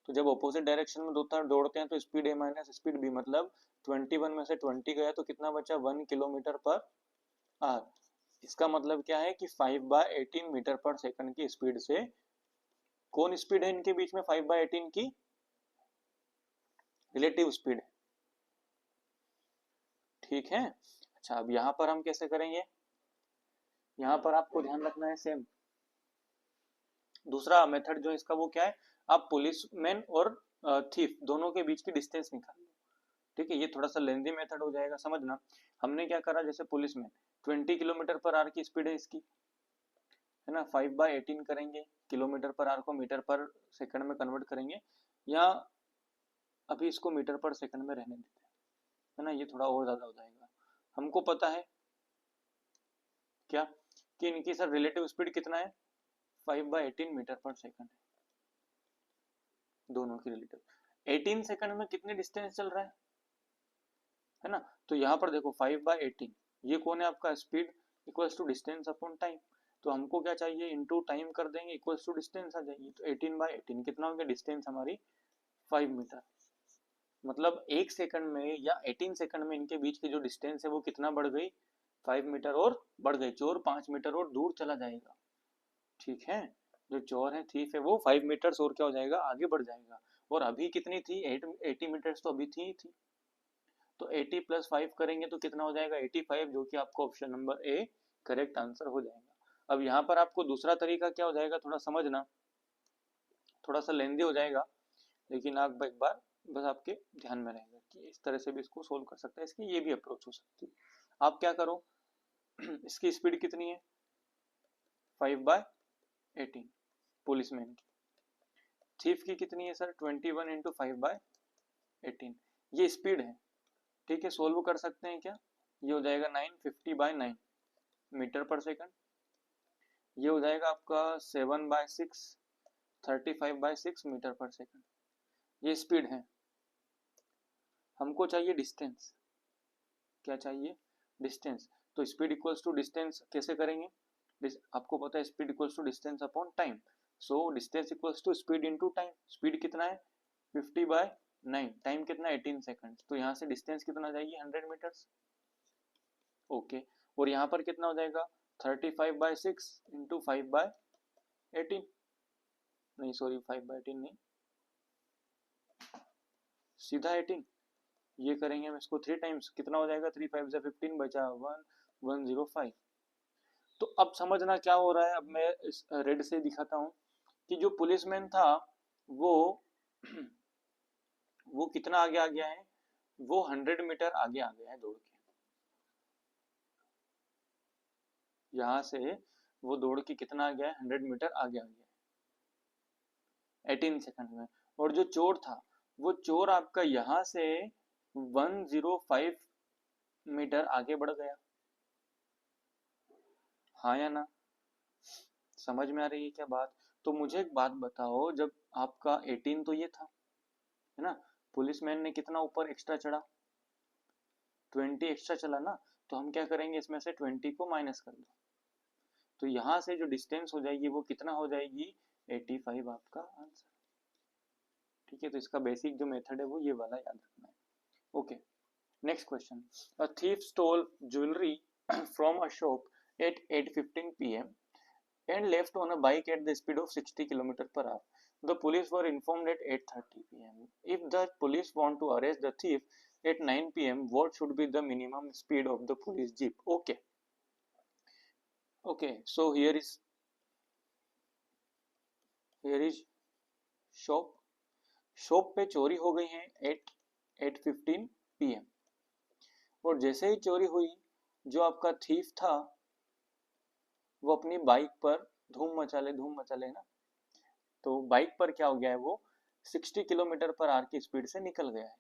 तो जब ऑपोजिट डायरेक्शन में दौड़ते हैं तो स्पीड ए माइनस स्पीड बी, मतलब 21 में से 20 गया तो कितना बचा, 1 किलोमीटर पर आवर। इसका मतलब क्या है कि 5/18 मीटर पर सेकंड की स्पीड से, कौन स्पीड है इनके बीच में, 5/18 की रिलेटिव स्पीड है। ठीक है, अच्छा, अब यहाँ पर हम कैसे करेंगे, यहाँ पर आपको ध्यान रखना है सेम, दूसरा मेथड जो है इसका वो क्या है, आप पुलिसमैन और थीफ दोनों के बीच की डिस्टेंस निकाल लो। ठीक है, ये थोड़ा सा लेंदी मेथड हो जाएगा, समझना। हमने क्या करा, जैसे पुलिसमैन 20 किलोमीटर पर आवर की स्पीड है इसकी, है ना, 5/18 करेंगे, किलोमीटर पर आवर को मीटर पर सेकंड में कन्वर्ट करेंगे, या अभी इसको मीटर पर सेकंड में रहने देते हैं, है ना, ये थोड़ा और ज्यादा हो जाएगा। हमको पता है क्या, कि इनकी सर रिलेटिव स्पीड कितना है, 5/18 मीटर पर सेकंड है, दोनों की रिलेटिव। 18 सेकंड में कितनी डिस्टेंस चल रहा है ना, तो यहाँ पर देखो 5/18, ये कौन है आपका, speed equals to distance upon time, तो हमको क्या चाहिए, इनटू टाइम कर देंगे, इक्वल्स टू डिस्टेंस आ जाएगी। तो 18/18 कितना हो गया, डिस्टेंस हमारी 5 मीटर। मतलब 1 सेकंड में या 18 सेकंड में इनके बीच की जो डिस्टेंस है वो कितना बढ़ गई, 5 मीटर और बढ़ गई। चोर 5 मीटर और दूर चला जाएगा, ठीक है। जो चोर है, थीफ है, वो 5 मीटर्स और क्या हो जाएगा, आगे बढ़ जाएगा। और अभी कितनी थी, 80 मीटर्स तो अभी थी। तो 80 + 5 करेंगे तो कितना हो जाएगा, 85, जो कि आपको option number A correct answer हो जाएगा। अब यहाँ पर आपको दूसरा तरीका क्या हो जाएगा, थोड़ा समझना, थोड़ा सा लेंदी हो जाएगा, लेकिन आप एक बार बस आपके ध्यान में रहेगा कि इस तरह से भी इसको सोल्व कर सकते हैं, इसकी ये भी अप्रोच हो सकती है। आप क्या करो, इसकी स्पीड कितनी है, 5/18 पुलिसमैन की। थीफ की कितनी है सर, 21 × 5/18, ये स्पीड है, ठीक है। सोल्व कर सकते हैं क्या, ये हो जाएगा 950/9 मीटर पर सेकंड। ये हो जाएगा आपका 7/6 35/6 मीटर पर सेकंड। ये स्पीड है। हमको चाहिए डिस्टेंस, क्या चाहिए, डिस्टेंस। तो स्पीड इक्वल्स टू डिस्टेंस कैसे करेंगे, आपको पता है speed equals to distance upon time. So distance equals to speed into time. Speed कितना है, 50/9, टाइम कितना, 18 सेकंड। तो यहाँ से डिस्टेंस कितना जाएगी, 100 मीटर्स, ओके। और यहाँ पर कितना हो जाएगा, 35/6 × 5/18, नहीं सॉरी 5/18 नहीं, सीधा 18। ये करेंगे हम इसको 3 टाइम्स, कितना हो जाएगा, 3 5 15, बचा 105। तो अब समझना क्या हो रहा है, अब मैं इस रेड से दिखाता हूँ कि जो पुलिसमैन था वो वो कितना आगे आ गया है, वो 100 मीटर आगे आ गया है दौड़ के। यहाँ से वो दौड़ के कितना आ गया है, 100 मीटर आगे आ गया है 18 सेकंड में। और जो चोर था, वो चोर आपका यहाँ से 105 मीटर आगे बढ़ गया, हाँ या ना, समझ में आ रही है क्या बात। तो मुझे एक बात बताओ, जब आपका 18 तो ये था, है ना, पुलिसमैन ने कितना ऊपर एक्स्ट्रा चढ़ा, 20 एक्स्ट्रा चला ना। तो हम क्या करेंगे, इसमें से 20 को माइनस कर दो, तो यहाँ से जो डिस्टेंस हो जाएगी वो कितना हो जाएगी, 85 आपका आंसर, ठीक है। तो इसका बेसिक जो मेथड है वो ये वाला याद रखना है, okay. Next question, a thief stole jewellery from a shop at 8:15 p.m. and left on a bike at the speed of 60 km per hour. The police were informed at 8:30 p.m. If the police want to arrest the thief at 9 p.m., what should be the minimum speed of the police jeep? Okay. Okay, so here is shop. Shop पे चोरी हो गई है eight 8:15 p.m. और जैसे ही चोरी हुई, जो आपका थीफ था वो अपनी बाइक पर धूम मचा ले ना, तो बाइक पर क्या हो गया है, वो 60 किलोमीटर पर आवर की स्पीड से निकल गया है,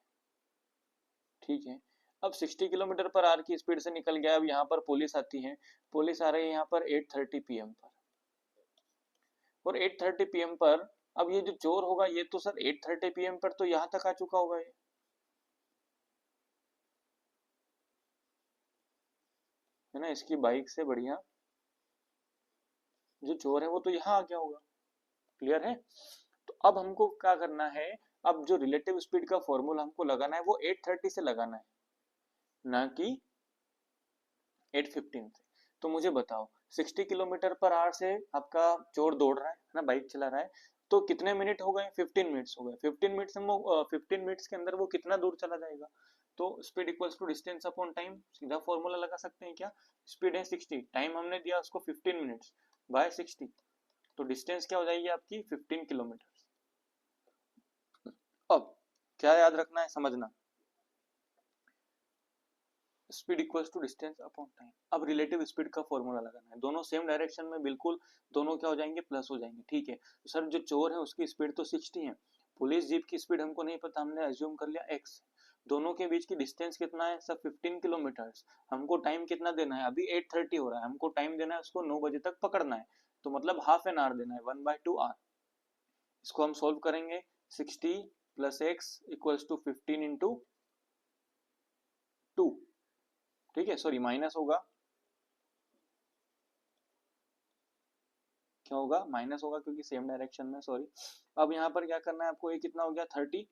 ठीक है। अब 60 किलोमीटर पर आवर की स्पीड से निकल गया। अब यहाँ पर पुलिस आती है, पुलिस आ रही है यहाँ पर 8:30 p.m. पर, और 8:30 p.m. पर अब ये जो चोर होगा ये तो सर 8:30 p.m. पर तो यहाँ तक आ चुका होगा, ये है ना, इसकी बाइक से बढ़िया जो चोर है वो तो यहाँ आ गया होगा, क्लियर है। तो अब हमको क्या करना है, अब जो रिलेटिव स्पीड का फॉर्मूला हमको लगाना है वो 8:30 से लगाना है, ना कि 8:15 से। तो मुझे बताओ 60 किलोमीटर पर आवर से आपका चोर दौड़ रहा है ना, बाइक चला रहा है, तो कितने मिनट हो गए, 15 मिनट्स हो गए। 15 मिनट्स में 15 मिनट्स के अंदर वो कितना दूर चला जाएगा। तो speed equals to distance upon time, सीधा फॉर्मूला लगा सकते हैं क्या, स्पीड है 60, टाइम हमने दिया उसको 15 मिनट्स बाय 60, तो डिस्टेंस क्या हो जाएगी आपकी 15 किलोमीटर। अब क्या याद रखना है, समझना, speed equals to distance upon time. अब रिलेटिव स्पीड का फॉर्मूला लगाना है, दोनों सेम डायरेक्शन में, बिल्कुल दोनों क्या हो जाएंगे, प्लस हो जाएंगे, ठीक है। तो सर जो चोर है उसकी स्पीड तो 60 है, पुलिस जीप की स्पीड हमको नहीं पता, हमने अज्यूम कर लिया x। दोनों के बीच की डिस्टेंस कितना है सर, 15 किलोमीटर। हमको टाइम कितना देना है, अभी 8:30 हो रहा है, हमको टाइम देना है उसको 9 बजे तक पकड़ना है, तो मतलब हाफ एन आवर देना है, 1/2 आवर। इसको हम सोल्व करेंगे, 60 + x = 15 × 2, ठीक है, सॉरी माइनस होगा, क्या होगा, माइनस होगा क्योंकि सेम डायरेक्शन में, सॉरी। अब यहाँ पर क्या करना है आपको, ये कितना हो गया 30,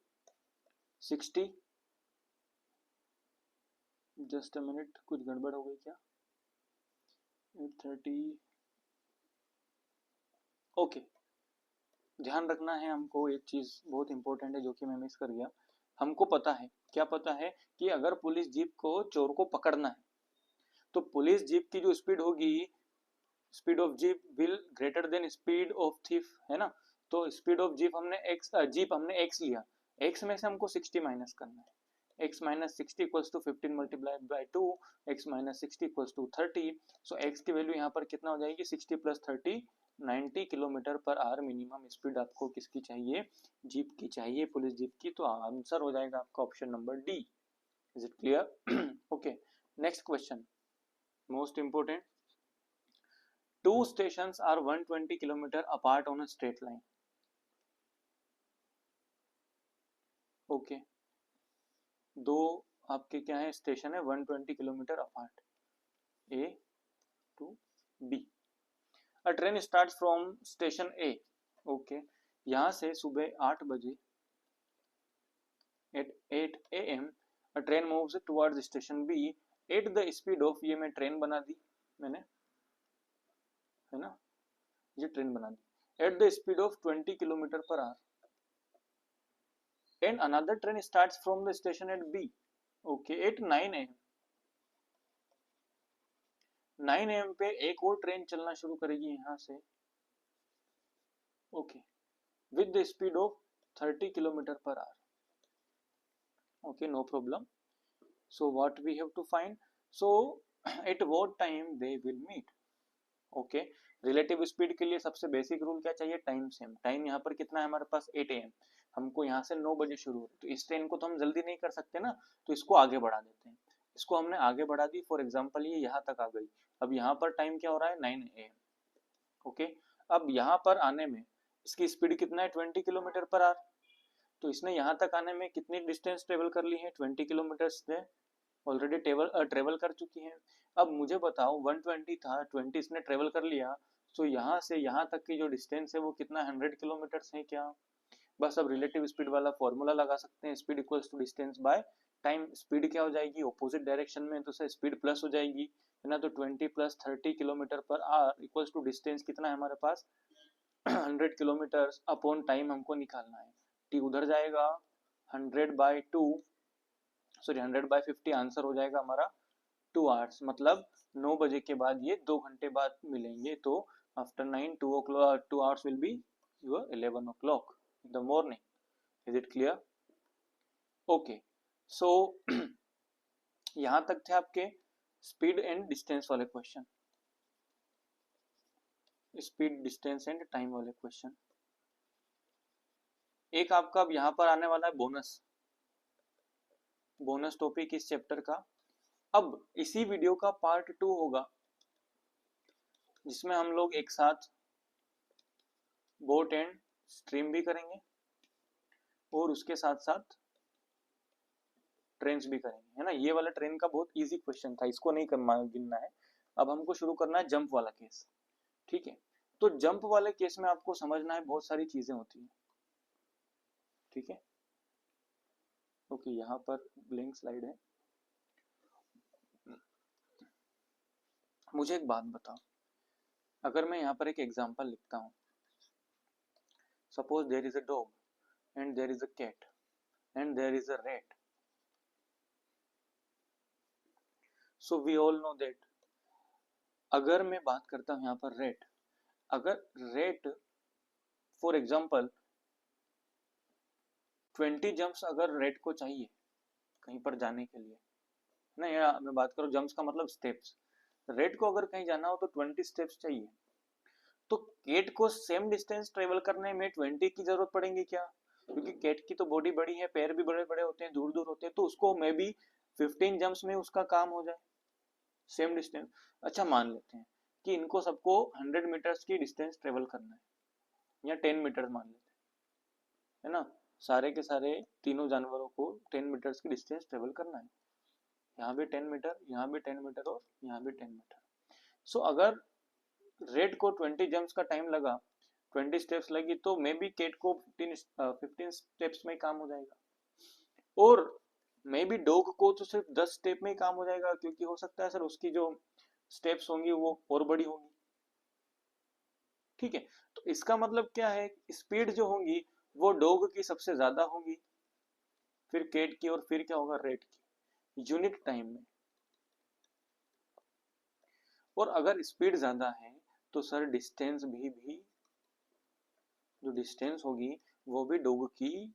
60, जस्ट अ मिनट, कुछ गड़बड़ हो गई क्या, 830, ओके। ध्यान रखना है हमको, एक चीज बहुत इंपॉर्टेंट है जो कि मैं मिस कर गया। हमको पता है, क्या पता है, कि अगर पुलिस जीप को चोर को पकड़ना है तो पुलिस जीप की जो स्पीड होगी, speed of jeep will greater than speed of thief, है ना। तो स्पीड ऑफ जीप हमने एक्स लिया, एक्स में से हमको 60 माइनस करना है, x minus 60 equals to 15 multiplied by 2, x minus 60 equals to 30। So x की वैल्यू यहाँ पर कितना हो जाएगी, 60 plus 30, 90 kilometre per hour minimum speed आपको किसकी चाहिए, जीप की चाहिए, पुलिस जीप की। तो आंसर हो जाएगा आपका option number D. Is it clear? Okay, next question, most important. Two stations are 120 kilometer apart on a straight line. Okay. दो आपके क्या है, स्टेशन है 120 kilometre apart, A to B. A train starts from station A. Okay. यहाँ से सुबह 8 बजे at 8 AM a train moves towards station B at the speed of, ये मैं ट्रेन बना दी मैंने, है ना, ये ट्रेन बना दी at the speed of 20 kilometre per our, and another train starts from the station at B, okay, at 9 am, 9 am पे एक और ट्रेन चलना शुरू करेगी यहाँ से, okay, with the speed of 30 kilometre per hour, okay, no problem. So what we have to find, so at what time they will meet, okay. Relative speed के लिए सबसे बेसिक रूल क्या चाहिए, टाइम सेम। टाइम यहाँ पर कितना है हमारे पास, 8 am, हमको यहाँ से 9 बजे शुरू हो, तो इस ट्रेन को तो हम जल्दी नहीं कर सकते ना, तो इसको आगे बढ़ा देते हैं, इसको हमने आगे बढ़ा दी, फॉर एग्जाम्पल ये यहाँ तक आ गई। अब यहाँ पर टाइम क्या हो रहा है, 9 am, ओके। अब यहाँ पर आने में इसकी स्पीड कितना है, 20 किलोमीटर पर आवर, तो इसने यहाँ तक आने में कितनी डिस्टेंस ट्रेवल कर ली है, 20 किलोमीटर से ऑलरेडी ट्रेवल कर चुकी है। अब मुझे बताओ 120 था, 20 इसने ट्रेवल कर लिया, तो यहाँ से यहाँ तक की जो डिस्टेंस है वो कितना, 100 किलोमीटर है क्या। बस अब रिलेटिव स्पीड वाला फॉर्मूला लगा सकते हैं, speed equals to distance by time. Speed क्या हो जाएगी, ऑपोजिट डायरेक्शन में तो स्पीड प्लस हो जाएगी, है ना, तो 20 plus 30 kilometre per hour equals to distance कितना है हमारे पास 100 किलोमीटर अपॉन टाइम हमको निकालना है, टी उधर जाएगा, 100/2, सॉरी 100/50, आंसर हो जाएगा हमारा 2 आवर्स, मतलब 9 बजे के बाद ये 2 घंटे बाद मिलेंगे, तो after 9 2 hours will be your 11 o'clock in the morning. Is it clear? Okay. So यहां तक थे आपके स्पीड एंड डिस्टेंस वाले question, speed distance and time वाले क्वेश्चन। एक आपका अब यहां पर आने वाला है बोनस, बोनस टॉपिक इस चैप्टर का। अब इसी वीडियो का पार्ट 2 होगा जिसमें हम लोग एक साथ बोट एंड स्ट्रीम भी करेंगे और उसके साथ साथ ट्रेन भी करेंगे, है ना। ये वाला ट्रेन का बहुत इजी क्वेश्चन था, इसको नहीं गिनना है। अब हमको शुरू करना है जंप वाला केस, ठीक है। तो जंप वाले केस में आपको समझना है बहुत सारी चीजें होती है, ठीक है। ओके, यहाँ पर ब्लैंक स्लाइड है। मुझे एक बात बताओ, अगर मैं यहाँ पर एक एग्जांपल लिखता हूँ, suppose there is a dog and there is a cat and there is a rat, so we all know that, अगर मैं बात करता हूँ यहाँ पर रेट, अगर रेट फॉर एग्जांपल 20 जंप्स अगर रेट को चाहिए कहीं पर जाने के लिए, ना, यहाँ मैं बात करूँ जंप्स का मतलब स्टेप्स, रेट को अगर कहीं जाना हो तो 20 स्टेप्स चाहिए, तो कैट को सेम डिस्टेंस ट्रेवल करने में 20 की जरूरत पड़ेगी क्या, क्योंकि कैट की तो बॉडी बड़ी है, पैर भी बड़े बड़े होते हैं, दूर दूर होते हैं, तो उसको मे बी 15 जंप्स में उसका काम हो जाए, सेम डिस्टेंस। अच्छा, मान लेते हैं कि इनको सबको 100 मीटर्स की डिस्टेंस ट्रेवल करना है या 10 मीटर्स मान लेते हैं, है ना, सारे के सारे तीनों जानवरों को 10 मीटर्स की डिस्टेंस ट्रेवल करना है, यहाँ भी 10 मीटर, यहाँ भी 10 मीटर और यहाँ भी 10 मीटर। सो अगर रेट को 20 जंप्स का टाइम लगा, 20 स्टेप्स लगी, तो मे बी केट को 15 स्टेप्स में काम हो जाएगा, और मे बी डॉग को तो सिर्फ 10 स्टेप में ही काम हो जाएगा, क्योंकि हो सकता है सर उसकी जो स्टेप्स होंगी वो और बड़ी होंगी। ठीक है, तो इसका मतलब क्या है, स्पीड जो होंगी वो डॉग की सबसे ज्यादा होंगी, फिर केट की, और फिर क्या होगा, रेट की, यूनिट टाइम में। और अगर स्पीड ज्यादा है तो सर डिस्टेंस भी जो डिस्टेंस होगी वो भी डॉग की,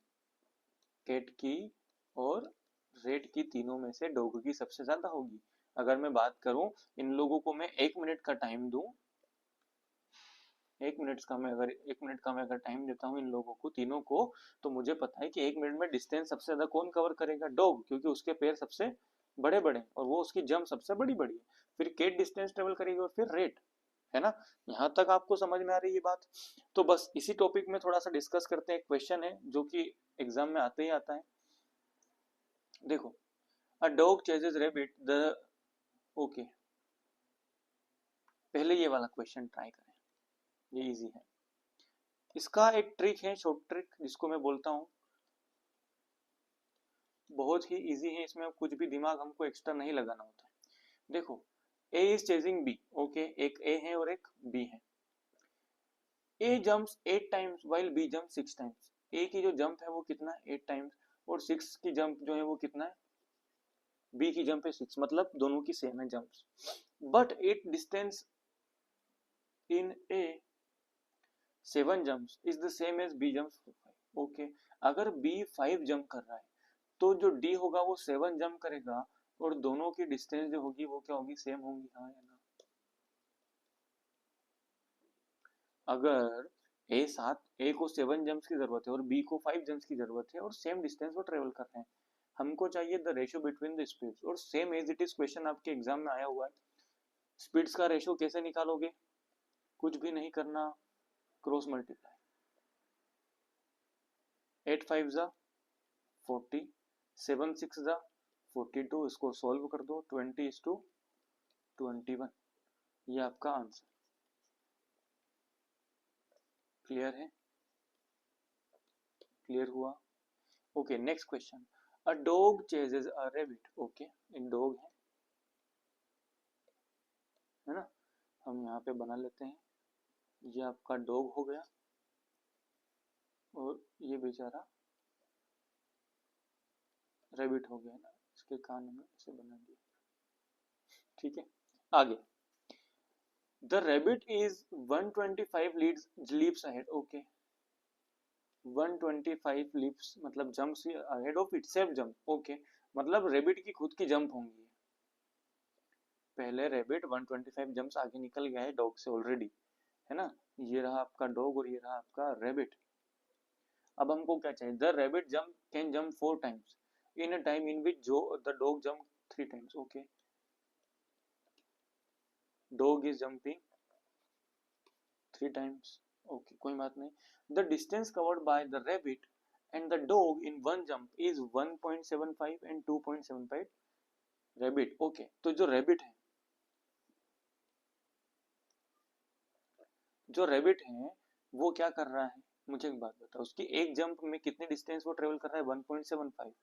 केट की और रेट की, तीनों में से डॉग की सबसे ज्यादा होगी। अगर मैं बात करूं, इन लोगों को मैं 1 मिनट का टाइम दूं, 1 मिनट का मैं अगर टाइम देता हूं इन लोगों को, तीनों को, तो मुझे पता है कि 1 मिनट में डिस्टेंस सबसे ज्यादा कौन कवर करेगा, डॉग, क्योंकि उसके पैर सबसे बड़े बड़े और वो उसकी जंप सबसे बड़ी बड़ी है। फिर केट डिस्टेंस ट्रेवल करेगी और फिर रेट, है ना। यहाँ तक आपको समझ में आ रही है बात। तो बस इसी टॉपिक में थोड़ा सा डिस्कस करते हैं। एक क्वेश्चन है जो कि एग्जाम में आते ही आता है, देखो, a dog ceases rabbit the, okay, पहले ये वाला क्वेश्चन ट्राई करें, ये इजी है। इसका एक ट्रिक है, शॉर्ट ट्रिक, जिसको मैं बोलता हूँ, बहुत ही इजी है, इसमें कुछ भी दिमाग हमको एक्स्ट्रा नहीं लगाना होता है। देखो, A is chasing B, okay, एक ए है और एक बी है। A jumps 8 times while B jump 6 times. A की जो जंप है वो कितना है, 8 टाइम्स, और 6 की जंप जो है वो कितना है, बी की जंप है 6, मतलब दोनों की सेम है jumps, but it distance in A 7 jumps is the same as B jumps 5, okay. अगर बी 5 जंप कर रहा है तो जो डी होगा वो 7 जंप करेगा, और दोनों की डिस्टेंस जो होगी वो क्या होगी, सेम होगी, हाँ या ना। अगर ए को 7 जंप्स की जरूरत है और बी को 5 जंप्स की जरूरत है, और सेम डिस्टेंस वो ट्रेवल कर रहे हैं, हमको चाहिए the ratio between the speeds, और same as it is question आपके एग्जाम में आया हुआ है। स्पीड्स का रेशियो कैसे निकालोगे, कुछ भी नहीं करना, क्रॉस मल्टीप्लाई, 8 5 जा 40, 7 6 जा 42, इसको सॉल्व कर दो, 20:21, ये आपका आंसर। क्लियर है, क्लियर हुआ। Okay, next question, a dog ceases a rabbit, okay, एक डॉग है ना, हम यहाँ पे बना लेते हैं, ये आपका डॉग हो गया, और ये बेचारा रैबिट हो गया ना, इसके कान हमने इसे बना दिया, ठीक है। आगे, the rabbit is 125 leaps ahead, okay, 125 leaps मतलब jumps ahead of itself jump, okay, मतलब रैबिट की खुद की जंप होंगी, पहले रैबिट 125 जंप्स आगे निकल गया है डॉग से ऑलरेडी, है ना। ये रहा आपका डॉग और ये रहा आपका रैबिट। अब हमको क्या चाहिए, the rabbit jump can jump 4 times in a time in which जो the dog jump 3 times, okay, dog is jumping 3 times, okay, कोई बात नहीं। The distance covered by the rabbit and the dog in one jump is 1.75 and 2.75 rabbit, okay, तो जो rabbit है, जो rabbit है वो क्या कर रहा है, मुझे एक बात बताओ, उसकी एक जंप में कितनी डिस्टेंस वो ट्रेवल कर रहा है, 1.75,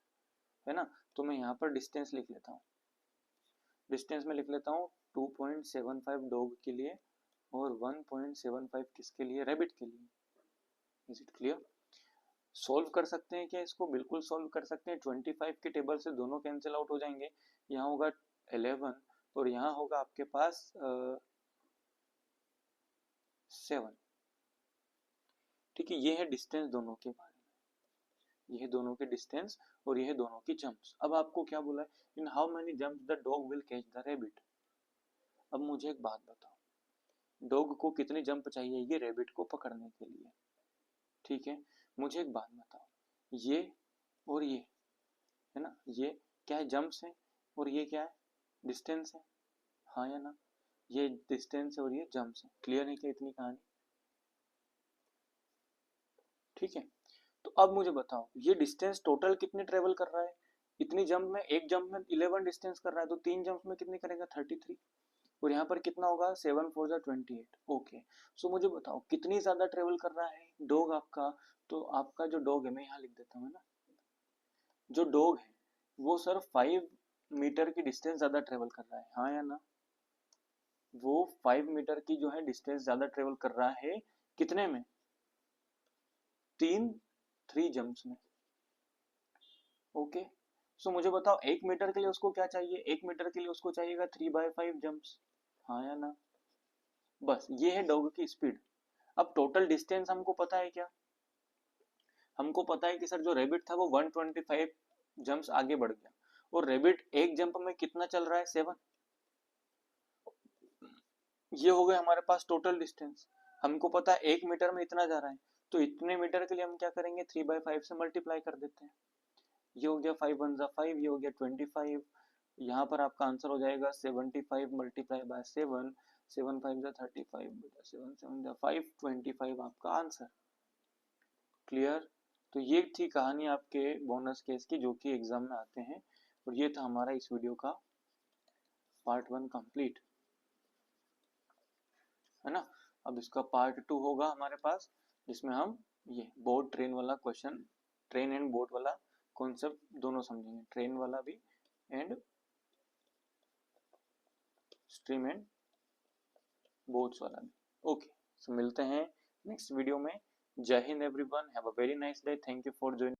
है ना। तो मैं यहाँ पर डिस्टेंस लिख लेता हूँ, डिस्टेंस में लिख लेता हूँ 2.75 डॉग के लिए और 1.75 किसके लिए, रैबिट के लिए। Is it clear. सोल्व कर सकते हैं क्या इसको, बिल्कुल सोल्व कर सकते हैं, 25 के टेबल से दोनों कैंसिल आउट हो जाएंगे, यहाँ होगा 11 और यहाँ होगा आपके पास 7, ठीक है। ये है डिस्टेंस दोनों के बारे में, ये है दोनों के डिस्टेंस और ये है दोनों की जंप्स। अब आपको क्या बोला है, in how many jumps the dog will catch the rabbit. अब मुझे एक बात बताओ, डॉग को कितनी जंप चाहिए ये रैबिट को पकड़ने के लिए, ठीक है। मुझे एक बात बताओ, ये और ये, है ना, ये क्या है, जंप्स है, और ये क्या है, डिस्टेंस है, हाँ या ना। ये डिस्टेंस है और ये जंप्स है, क्लियर है क्या इतनी कहानी, ठीक है। तो अब मुझे बताओ, ये डिस्टेंस टोटल कितनी ट्रेवल कर रहा है, इतनी जंप में, एक जंप में 11 डिस्टेंस कर रहा है, तो 3 जंप में कितनी करेगा, 33, और यहाँ पर कितना होगा 7 4 जा 28। ओके, सो मुझे बताओ कितनी ज्यादा ट्रेवल कर रहा है डॉग आपका। तो आपका जो डॉग है, मैं यहाँ लिख देता हूँ, है ना, जो डॉग है वो सर 5 मीटर की डिस्टेंस ज्यादा ट्रेवल कर रहा है, हाँ या ना। वो 5 मीटर की जो है डिस्टेंस ज्यादा ट्रेवल कर रहा है, कितने में, 3 जंप्स में। ओके, सो मुझे बताओ 1 मीटर के लिए उसको क्या चाहिए, 1 मीटर के लिए उसको चाहिएगा 3/5 जंप्स, हाँ या ना। बस ये है डॉग की स्पीड। अब टोटल डिस्टेंस हमको पता है क्या, हमको पता है कि सर जो रेबिट था वो 125 जंप्स आगे बढ़ गया, और रेबिट एक जंप में कितना चल रहा है, 7। ये हो गया हमारे पास टोटल डिस्टेंस। हमको पता है 1 मीटर में इतना जा रहा है, तो इतने मीटर के लिए हम क्या करेंगे, 3/5 से मल्टीप्लाई कर देते हैं। ये हो गया 5 1 जा 5, ये हो गया 25। यहाँ पर आपका आंसर हो जाएगा 75 मल्टीप्लाई बाय 7, 7 5 जा 35 बटा 7 7 जा 525 आपका आंसर। क्लियर। तो ये थी कहानी आपके बोनस केस की, जो कि एग्जाम में आते हैं। और ये था हमारा इस वीडियो का पार्ट 1 कंप्लीट, है ना। अब इसका पार्ट 2 होगा हमारे पास, जिसमें हम ये बोट ट्रेन वाला क्वेश्चन, ट्रेन एंड बोट वाला कॉन्सेप्ट दोनों समझेंगे, ट्रेन वाला भी एंड स्ट्रीम एंड बोट्स वाला भी। ओके, सो मिलते हैं नेक्स्ट वीडियो में। जय Hind everyone, have a very nice day, thank you for joining.